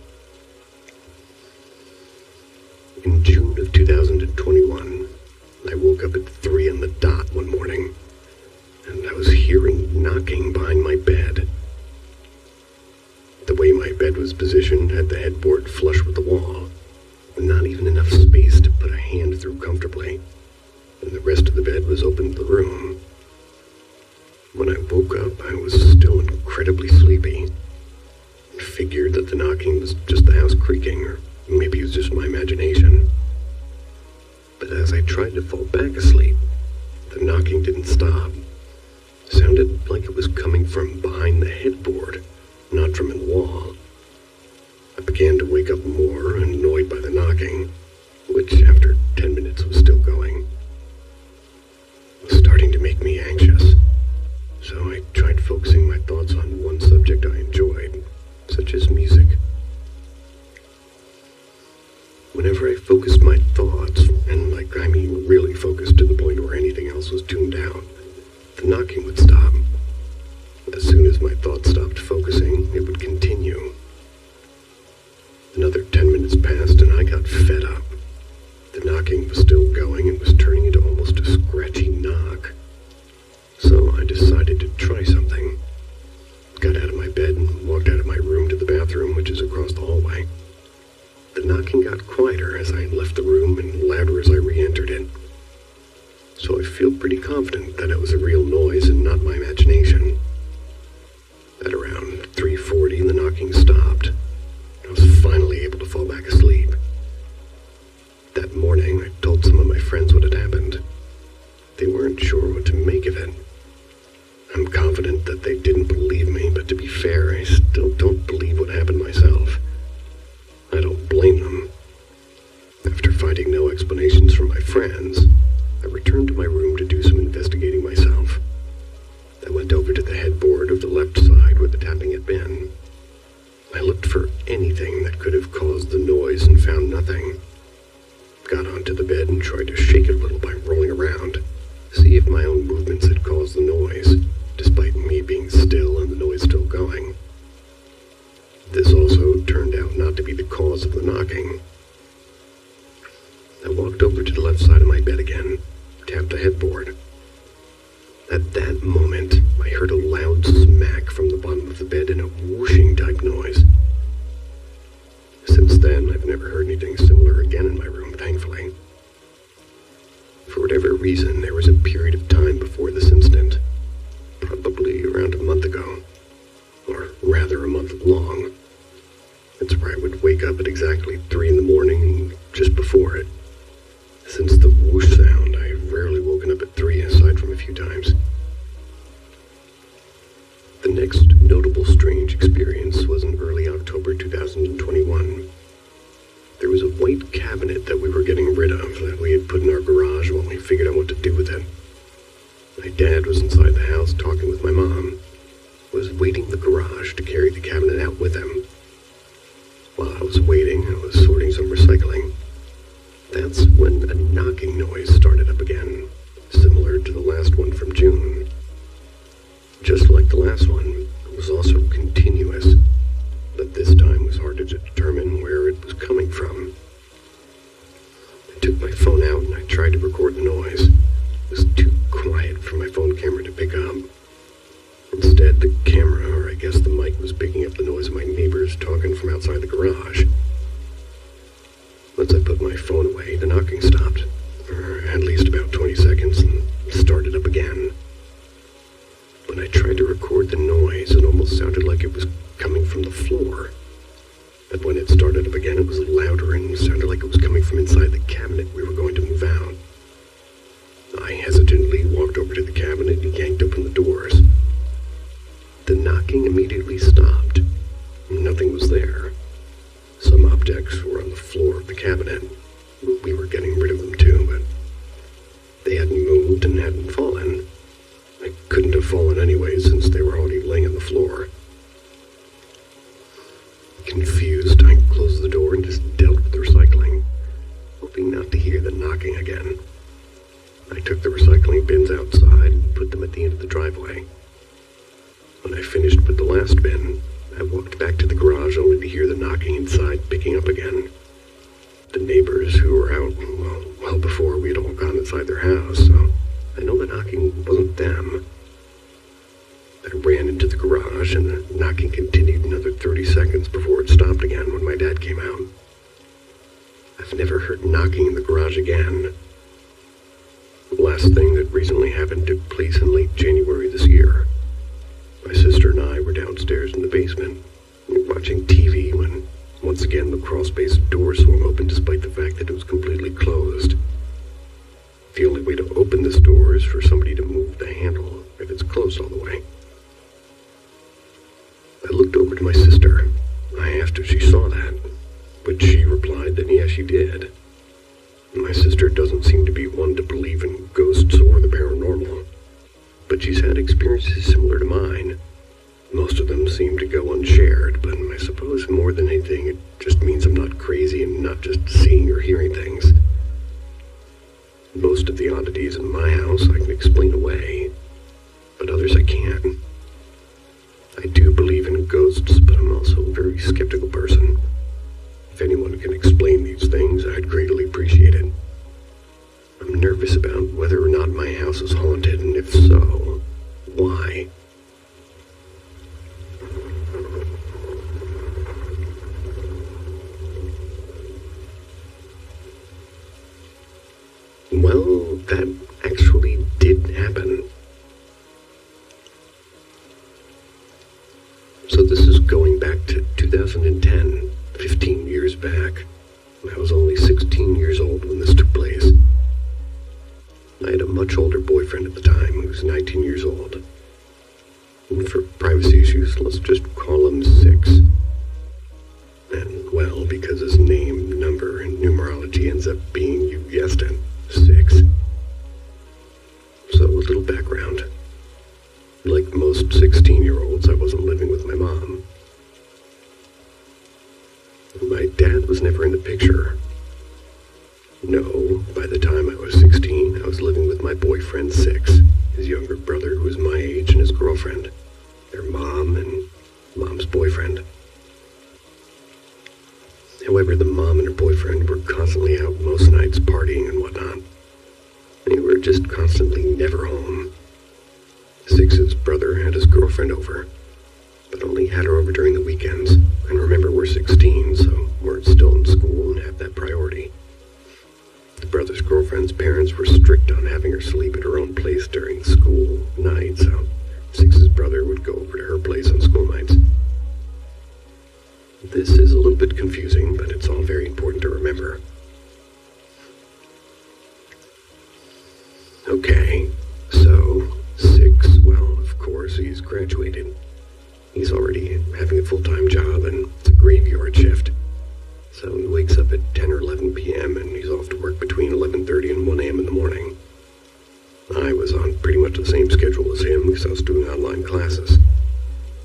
Speaker 1: In June of 2021, I woke up at 3 on the dot one morning, and I was hearing knocking behind my bed. The way my bed was positioned had the headboard flush with the wall, with not even enough space to put a hand through comfortably, and the rest of the bed was open to the room. When I woke up, I was still incredibly sleepy. I figured that the knocking was just the house creaking, or maybe it was just my imagination. But as I tried to fall back asleep, the knocking didn't stop. It sounded like it was coming from behind the headboard, not from in the wall. I began to wake up more, annoyed by the knocking, which after 10 minutes was still going. to make me anxious. So I tried focusing my thoughts on one subject I enjoyed, such as music. Whenever I focused my thoughts, and really focused to the point where anything else was tuned out, the knocking would stop. As soon as my thoughts stopped focusing, it would continue. Another 10 minutes passed and I got fed up. The knocking was still going and was turning into almost a scratchy knock. So I decided to try something. Got out of my bed and walked out of my room to the bathroom, which is across the hallway. The knocking got quieter as I left the room and louder as I re-entered it. So I feel pretty confident that it was a real noise and not my imagination. At around 3:40, the knocking stopped. I was finally able to fall back asleep. That morning, I told some of my friends what had happened. They weren't sure what to make of it. I'm confident that they didn't believe me, but to be fair, I still don't believe what happened myself. I don't blame them. After finding no explanations from my friends, I returned to my room to do some investigating myself. I went over to the headboard of the left side where the tapping had been. I looked for anything that could have caused the noise and found nothing. Got onto the bed and tried to shake it a little by rolling around, to see if my own movements had caused the noise, despite me being still and the noise still going. This also turned out not to be the cause of the knocking. I walked over to the left side of my bed again, tapped the headboard. At that moment, I heard a loud smack from the bottom of the bed and a whooshing type noise. Since then, I've never heard anything similar again in my room, thankfully. For whatever reason, there was a period of time before this incident, probably around a month ago, or rather a month long. It's where I would wake up at exactly 3 in the morning and just before it. Since the whoosh sound, I've rarely woken up at 3 aside from a few times. The next notable strange experience was in early October 2021. There was a white cabinet that we were getting rid of that we had put in our garage while we figured out what to do with it. My dad was inside the house talking with my mom. I was waiting in the garage to carry the cabinet out with him. While I was waiting, I was sorting some recycling. That's when a knocking noise started up again, similar to the last one from June. Just like the last one, it was also continuous, but this time was harder to determine where it was coming from. I took my phone out and I tried to record the noise. It was too quiet for my phone camera to pick up. Instead, the camera, or I guess the mic, was picking up the noise of my neighbors talking from outside the garage. Once I put my phone away, the knocking stopped, or at least about 20 seconds, and started up again. When I tried to record the noise, it almost sounded like it was coming from the floor. But when it started up again, it was louder and sounded like it was coming from inside the cabinet we were going to move out. I hesitantly walked over to the cabinet and yanked open the doors. The knocking immediately stopped. Nothing was there. Some objects were on the floor of the cabinet. We were getting rid of them too, but they hadn't moved and hadn't fallen. I couldn't have fallen anyway since they were already laying on the floor. Confused, I closed the door and just dealt with the recycling, hoping not to hear the knocking again. I took the recycling bins outside and put them at the end of the driveway. When I finished with the last bin, I walked back to the garage only to hear the knocking inside picking up again. The neighbors who were out, well before we had all gone inside their house, so I know the knocking wasn't them. I ran into the garage and the knocking continued another 30 seconds before it stopped again when my dad came out. I've never heard knocking in the garage again. The last thing that recently happened took place in late January this year. My sister and I were downstairs in the basement, watching TV when, once again, the crawl-space door swung open despite the fact that it was completely closed. The only way to open this door is for somebody to move the handle if it's closed all the way. I looked over to my sister. I asked if she saw that, but she replied that yes, she did. My sister doesn't seem to be one to believe in ghosts or the paranormal, she's had experiences similar to mine. Most of them seem to go unshared, but I suppose more than anything it just means I'm not crazy and not just seeing or hearing things. Most of the oddities in my house I can explain away, but others I can't. I do believe in ghosts, but I'm also a very skeptical person. If anyone can explain these things, I'd greatly appreciate it. I'm nervous about whether or not my house is haunted, and if so, why? Well, that actually did happen. So this is going back to 2010, 15 years back. I was only 16 years old when this took place. I had a much older boyfriend at the time who was 19 years old. And for privacy issues, let's just call him Six. And, well, because his name, number, and numerology ends up being, you guessed it, 6. So, a little background. Like most 16-year-olds, I wasn't living with my mom. My dad was never in the picture. No, by the time I was 16, I was living with my boyfriend, Six, his younger brother who was my age, and his girlfriend, their mom, and mom's boyfriend. However, the mom and her boyfriend were constantly out most nights partying and whatnot. They were just constantly never home. Six's brother had his girlfriend over, but only had her over during the weekends. And remember, we're 16, so we're still in school and have that priority. The brother's girlfriend's parents were strict on having her sleep at her own place during school nights, so Six's brother would go over to her place on school nights. This is a little bit confusing, but it's all very important to remember. Okay, so Six, well, of course, he's graduated. He's already having a full-time job, and it's a graveyard shift. So he wakes up at 10 or 11 p.m. and he's off to work between 11:30 and 1 a.m. in the morning. I was on pretty much the same schedule as him because I was doing online classes.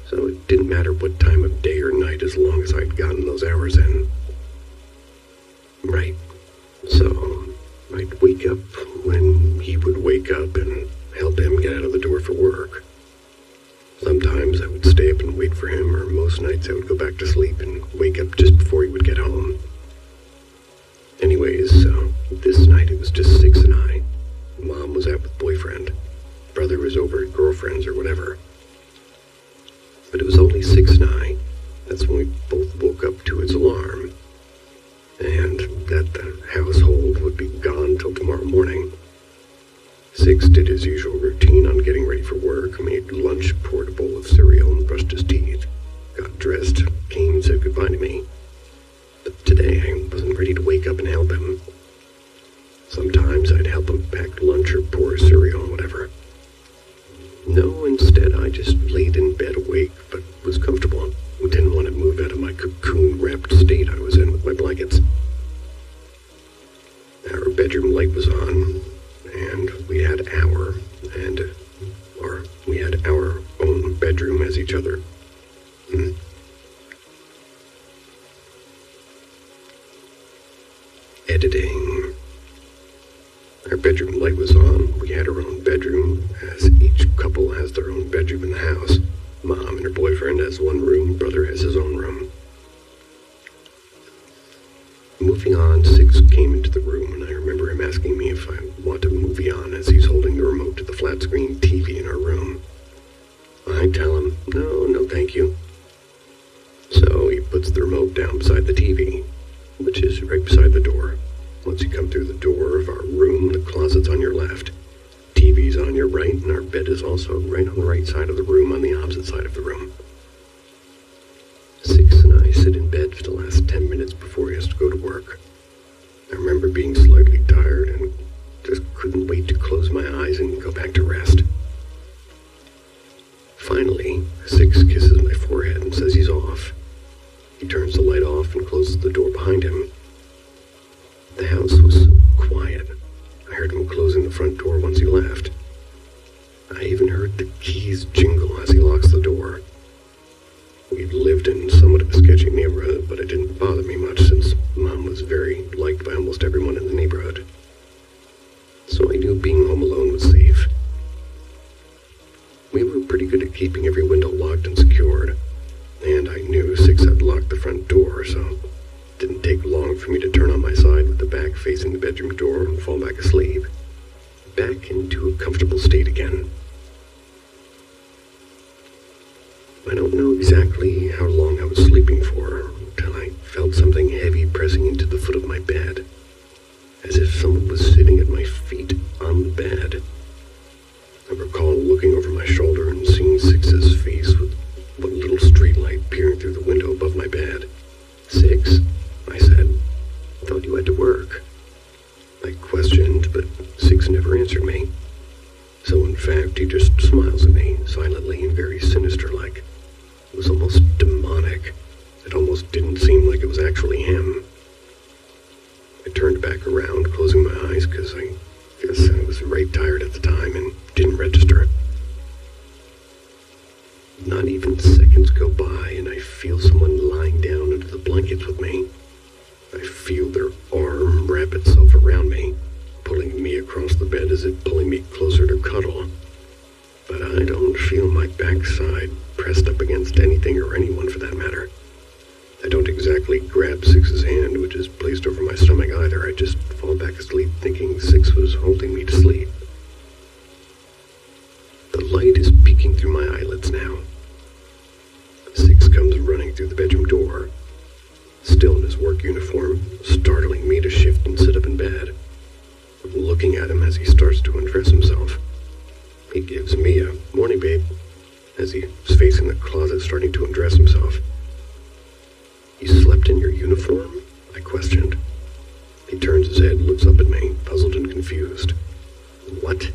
Speaker 1: So it didn't matter what time of day or night as long as I'd gotten those hours in. Right. So I'd wake up when he would wake up and help him get out of the door for work. Sometimes I would stay up and wait for him, or most nights I would go back to sleep and wake up just before he would get home. Anyways, so this night it was just Six and I. Mom was out with boyfriend. Brother was over at girlfriend's or whatever. But it was only Six and I. That's when we both woke up to his alarm. And that the household would be gone till tomorrow morning. Six did his usual routine on getting ready for work, made lunch, poured a bowl of cereal, and brushed his teeth. Got dressed, came and said goodbye to me. But today I wasn't ready to wake up and help him. Sometimes I'd help him pack lunch or pour cereal, whatever. No, instead I just laid in bed awake, but was comfortable. Didn't want to move out of my cocoon-wrapped state I was in with my blankets. Our bedroom light was on, and we had our own bedroom as each other. Editing. Our bedroom light was on. We had our own bedroom, as each couple has their own bedroom in the house. Mom and her boyfriend has one room, brother has his own room. Moving on, Six came into the room, and I remember him asking me if I want a movie on as he's holding the remote to the flat-screen TV in our room. I tell him, no thank you. So he puts the remote down beside the TV, which is right beside the door. Once you come through the door of our room, the closet's on your left. TV's on your right, and our bed is also right on the right side of the room on the opposite side of the room. Six and I sit in bed for the last 10 minutes before he has to go to work. I remember being slightly tired and just couldn't wait to close my eyes and go back to rest. Finally, Six kisses my forehead and says he's off. He turns the light off and closes the door behind him. The house was so quiet. I heard him closing the front door once he left. I even heard pretty good at keeping every window locked and secured, and I knew Six had locked the front door, so it didn't take long for me to turn on my side with the back facing the bedroom door and fall back asleep, back into a comfortable state again. I don't know exactly how long I was sleeping for, until I felt something heavy pressing into the foot of my bed, as if someone was sitting at my feet on the bed. I recall looking over my shoulder and seeing Six's face with one little streetlight peering through the window above my bed. "Six," I said. "I thought you had to work." I questioned, but Six never answered me. So in fact, he just smiles at me, silently and very sinister-like. It was almost demonic. It almost didn't seem like it was actually him. I turned back around, closing my eyes, because I guess I was right tired at the time and didn't register. Not even seconds go by and I feel someone lying down under the blankets with me. I feel their arm wrap itself around me, pulling me across the bed as if pulling me closer to cuddle. But I don't feel my backside pressed up against anything or anyone for that matter. I don't exactly grab Six's hand, which is placed over my stomach either. I just fall back asleep thinking Six was holding me to sleep. The light is peeking through my eyelids now. Six comes running through the bedroom door, still in his work uniform, startling me to shift and sit up in bed. I'm looking at him as he starts to undress himself. He gives me a "morning, babe," as he is facing the closet starting to undress himself. "You slept in your uniform?" I questioned. He turns his head, looks up at me, puzzled and confused. "What?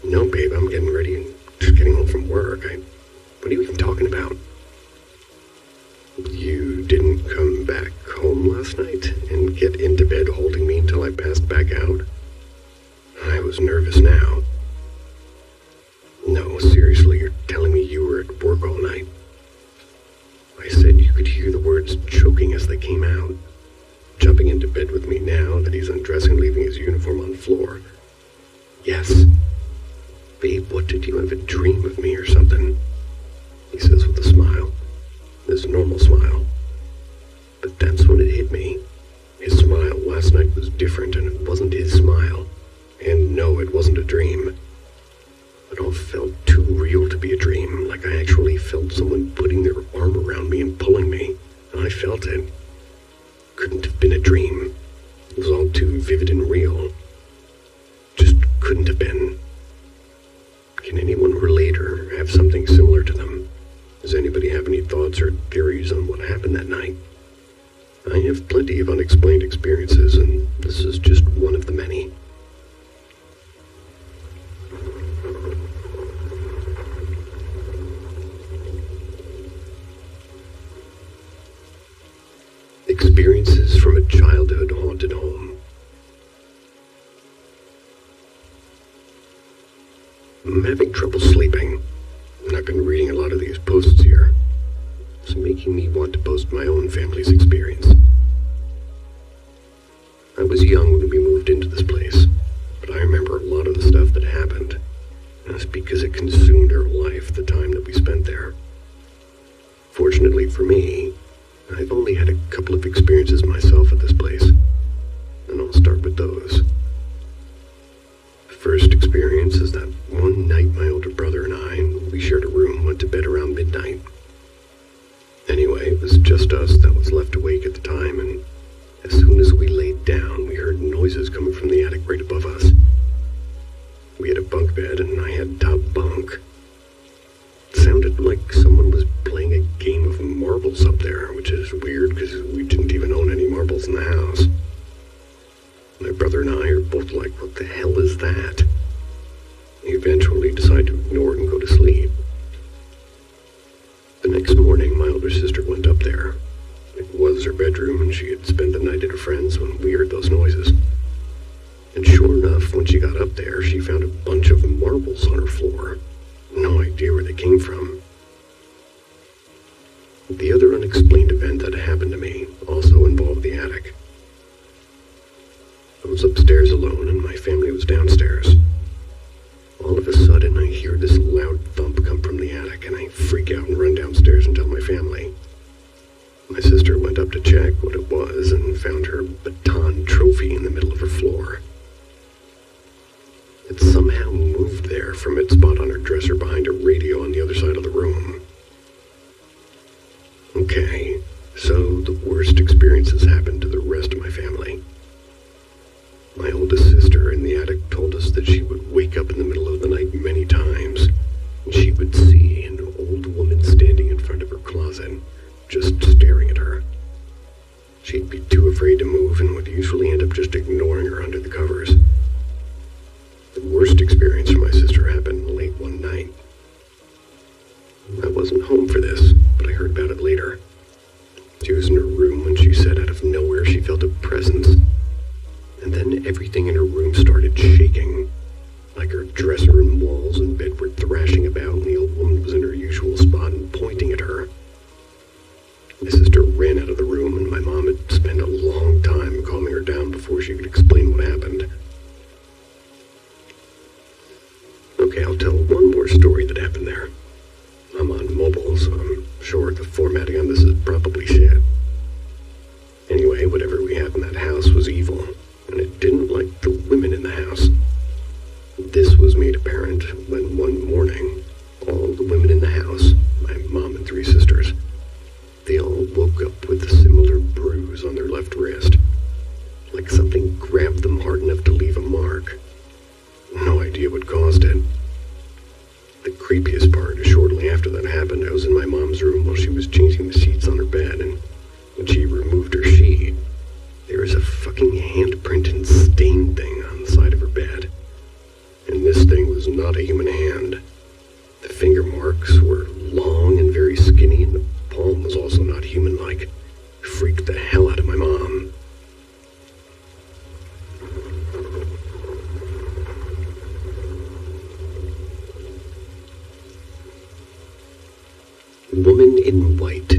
Speaker 1: No, babe, I'm getting ready and just getting home from work. What are you even talking about?" "You didn't come back home last night and get into bed holding me until I passed back out?" I was nervous now. "No, seriously, you're telling me you were at work all night?" I said you could hear the words choking as they came out. Jumping into bed with me now that he's undressing, leaving his uniform on the floor. "Yes." "Babe, what, did you have a dream of me or something?" He says with a smile. His normal smile. But that's when it hit me. His smile last night was different, and it wasn't his smile. And no, it wasn't a dream. It all felt too real to be a dream, like I actually felt someone putting their arm around me and pulling me, and I felt it. Couldn't have been a dream. It was all too vivid and real. Just couldn't have been. Can anyone relate or have something similar to them? Does anybody have any thoughts or theories on what happened that night? I have plenty of unexplained experiences, and this is just one of the many. Experiences from a childhood haunted home. I'm having trouble sleeping, and I've been reading a lot of these posts here. It's making me want to post my own family's experience. I was young when we moved into this place, but I remember a lot of the stuff that happened. And that's because it consumed our life, the time that we spent there. Fortunately for me, I've only had a couple of experiences myself at this place, and I'll start with those. The first experience is that one night my older brother and I, we shared a room, went to bed around midnight. Anyway, it was just us that was left awake at the time, and as soon as we laid down, we heard noises coming from the attic right above us. We had a bunk bed, and I had top bunk. It sounded like someone was playing a game of marbles up there, which is weird because we didn't even own any marbles in the house. My brother and I are both like, what the hell is that? We eventually decide to ignore it and go to sleep. The next morning, my older sister went up there. It was her bedroom, and she had spent the night at her friend's when we heard those noises. And sure enough, when she got up there, she found a bunch of marbles on her floor. No idea where they came from. The other unexplained event that happened to me also involved the attic. I was upstairs alone, and my family was downstairs. All of a sudden, I hear this loud thump come from the attic. dresser behind a radio on the other side of the room. Okay, so the worst experiences happened to the rest of my family. My oldest sister in the attic told us that she would wake up in the middle of the night many times, and she would see an old woman standing in front of her closet, just staring at her. She'd be too afraid to move and would usually end up just ignoring her under the covers. The worst experience for my sister happened late one night. I wasn't home for this, but I heard about it later. She was in her room when she said out of nowhere she felt a presence. And then everything in her room started shaking. Like her dresser and walls and bed were thrashing about and the old woman was in her usual spot and pointing at her. My sister ran out of the room and my mom had spent a long time calming her down before she could explain what happened. Okay, I'll tell one more story that happened there. I'm on mobile, so I'm sure the formatting on this is probably shit. Anyway, whatever we had in that house was evil, and it didn't like the women in the house. This was made apparent when one morning, all the women in the house, my mom and 3 sisters, they all woke up with a similar bruise on their left wrist, like something grabbed them hard enough to leave a mark. No idea what caused it. The creepiest part is shortly after that happened, I was in my mom's room while she was changing the sheets on her bed, and when she removed her sheet, there was a fucking handprint and stain thing on the side of her bed. And this thing was not a human hand. The finger marks were long and very skinny, and the palm was also not human-like. It freaked the hell out of my mom. Woman in White.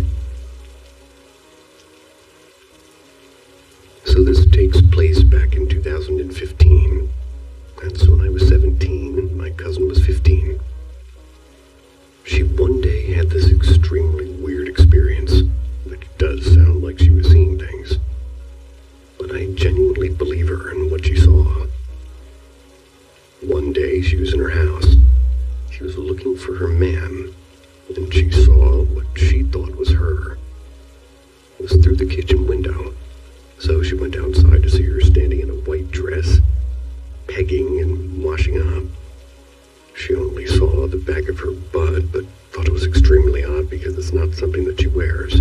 Speaker 1: So this takes place back in 2015. That's when I was 17 and my cousin was 15. She one day had this extremely weird experience, which does sound like she was seeing things. But I genuinely believe her in what she saw. One day she was in her house. She was looking for her man, and she saw what she thought was her. It was through the kitchen window, so she went outside to see her standing in a white dress, pegging and washing up. She only saw the back of her butt, but thought it was extremely odd because it's not something that she wears.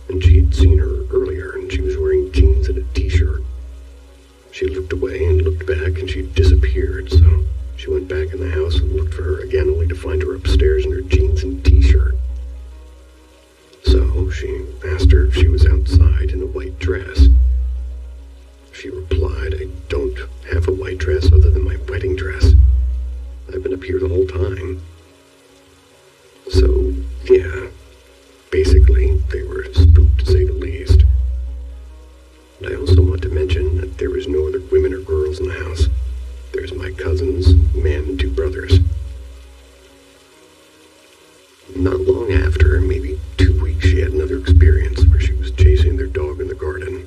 Speaker 1: And she'd seen her earlier, and she was wearing jeans and a t-shirt. She looked away and looked back, and she disappeared, so she went back in the house and looked for her again, only to find her upstairs in her jeans and t-shirt. So she asked her if she was outside in a white dress. She replied, "I don't have a white dress other than my wedding dress. I've been up here the whole time." So, yeah, basically, they were spooked to say the least. And I also want to mention that there was no other women or girls in the house. There's my cousins, man, and 2 brothers. Not long after, maybe 2 weeks, she had another experience where she was chasing their dog in the garden.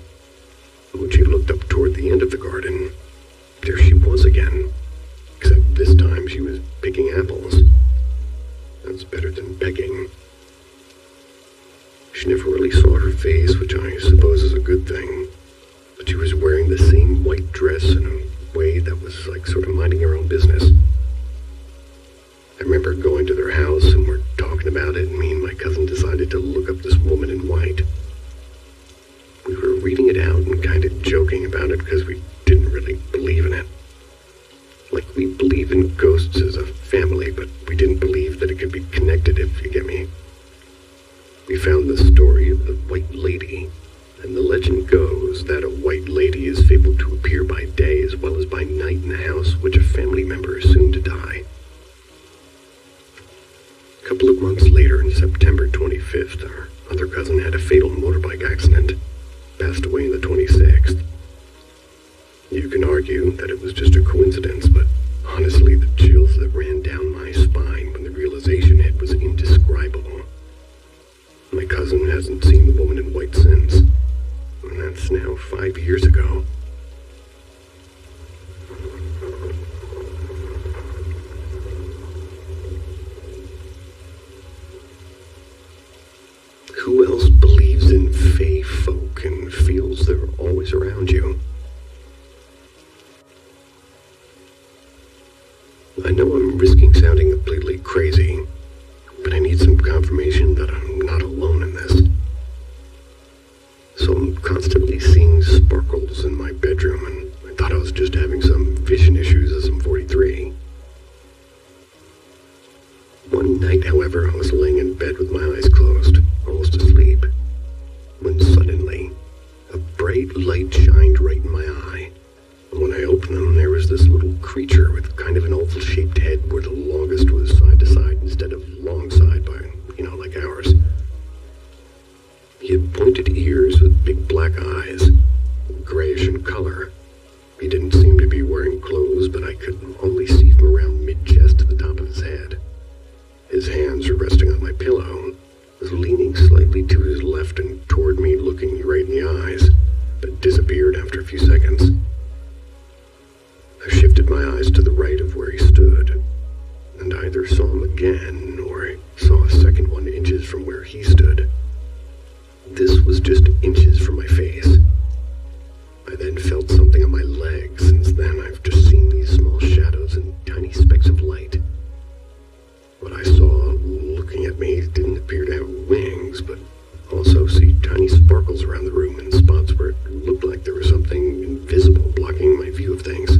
Speaker 1: When she looked up toward the end of the garden, there she was again. Except this time she was picking apples. That's better than pegging. She never really saw her face, which I suppose is a good thing. But she was wearing the same white dress in a way that was like sort of minding her own business. I remember going to their house and we're talking about it, and me and my cousin decided to look up this woman in white. We were reading it out and kind of joking about it because we didn't really believe in it. Like, we believe in ghosts as a family, but we didn't believe that it could be connected, if you get me. We found the story of the White Lady, and the legend goes that a white lady is fabled to appear by day as well as by night in the house which a family member is soon to die. A couple of months later, on September 25th, our other cousin had a fatal motorbike accident, passed away on the 26th. You can argue that it was just a coincidence, but honestly, the chills that ran down my spine when the realization hit was indescribable. My cousin hasn't seen the woman in white since, and that's now 5 years ago. house believes in fae folk and feels they're always around you. I know I'm risking sounding completely crazy, but I need some confirmation that I'm not alone in this. So I'm constantly seeing sparkles in my bedroom, and I thought I was just having some vision issues as I'm 43. One night, however, I was laying in bed with my eyes closed, almost asleep, when suddenly, a bright light shined right in my eye. And when I opened them, there was this little creature with kind of an oval-shaped head where the longest was side to side instead of long side by, like ours. He had pointed ears with big black eyes, grayish in color. He didn't seem to be wearing clothes, but I could only see from around mid-chest to the top of his head. His hands were resting on my pillow, was leaning slightly to his left and toward me, looking right in the eyes, but disappeared after a few seconds. I shifted my eyes to the right of where he stood, and I either saw him again, or I saw a second one inches from where he stood. This was just inches from my face. I then felt something on my legs. Since then, I've just seen these small shadows and tiny specks of light. What I saw, looking at me, didn't appear to have wings, but also see tiny sparkles around the room in spots where it looked like there was something invisible blocking my view of things.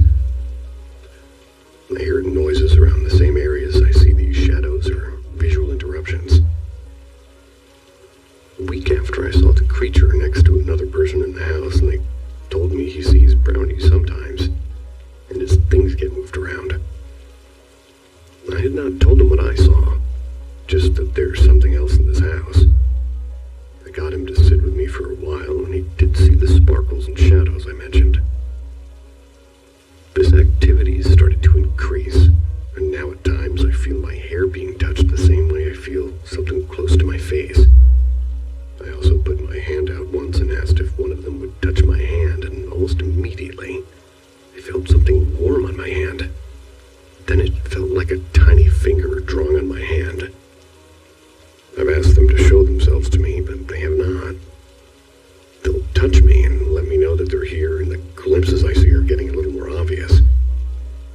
Speaker 1: I heard noises around the same areas I see these shadows or visual interruptions. A week after, I saw the creature next to another person in the house, and they told me he sees brownies sometimes, and his things get moved around. I had not told him what I saw, just that there's something else in this house. I got him to sit with me for a while, and he did see the sparkles and shadows I mentioned. This activity started to increase, and now at times I feel my hair being touched the same way I feel something close to my face. I also put my hand out once and asked if one of them would touch my hand, and almost immediately, I felt something warm on my hand. Then it felt like a tiny finger drawn on my hand. I've asked them to show themselves to me, but they have not. They'll touch me and let me know that they're here, and the glimpses I see are getting a little more obvious.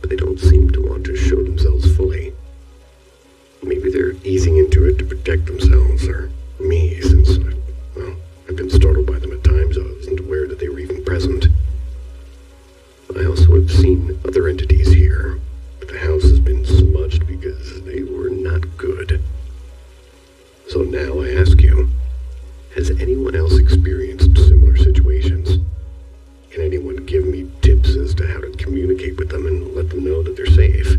Speaker 1: But they don't seem to want to show themselves fully. Maybe they're easing into it to protect themselves, or me, since, I've been startled by them at times. I wasn't aware that they were even present. I also have seen other entities here, but the house has been smudged because they were not good. So now I ask you, has anyone else experienced similar situations? Can anyone give me tips as to how to communicate with them and let them know that they're safe?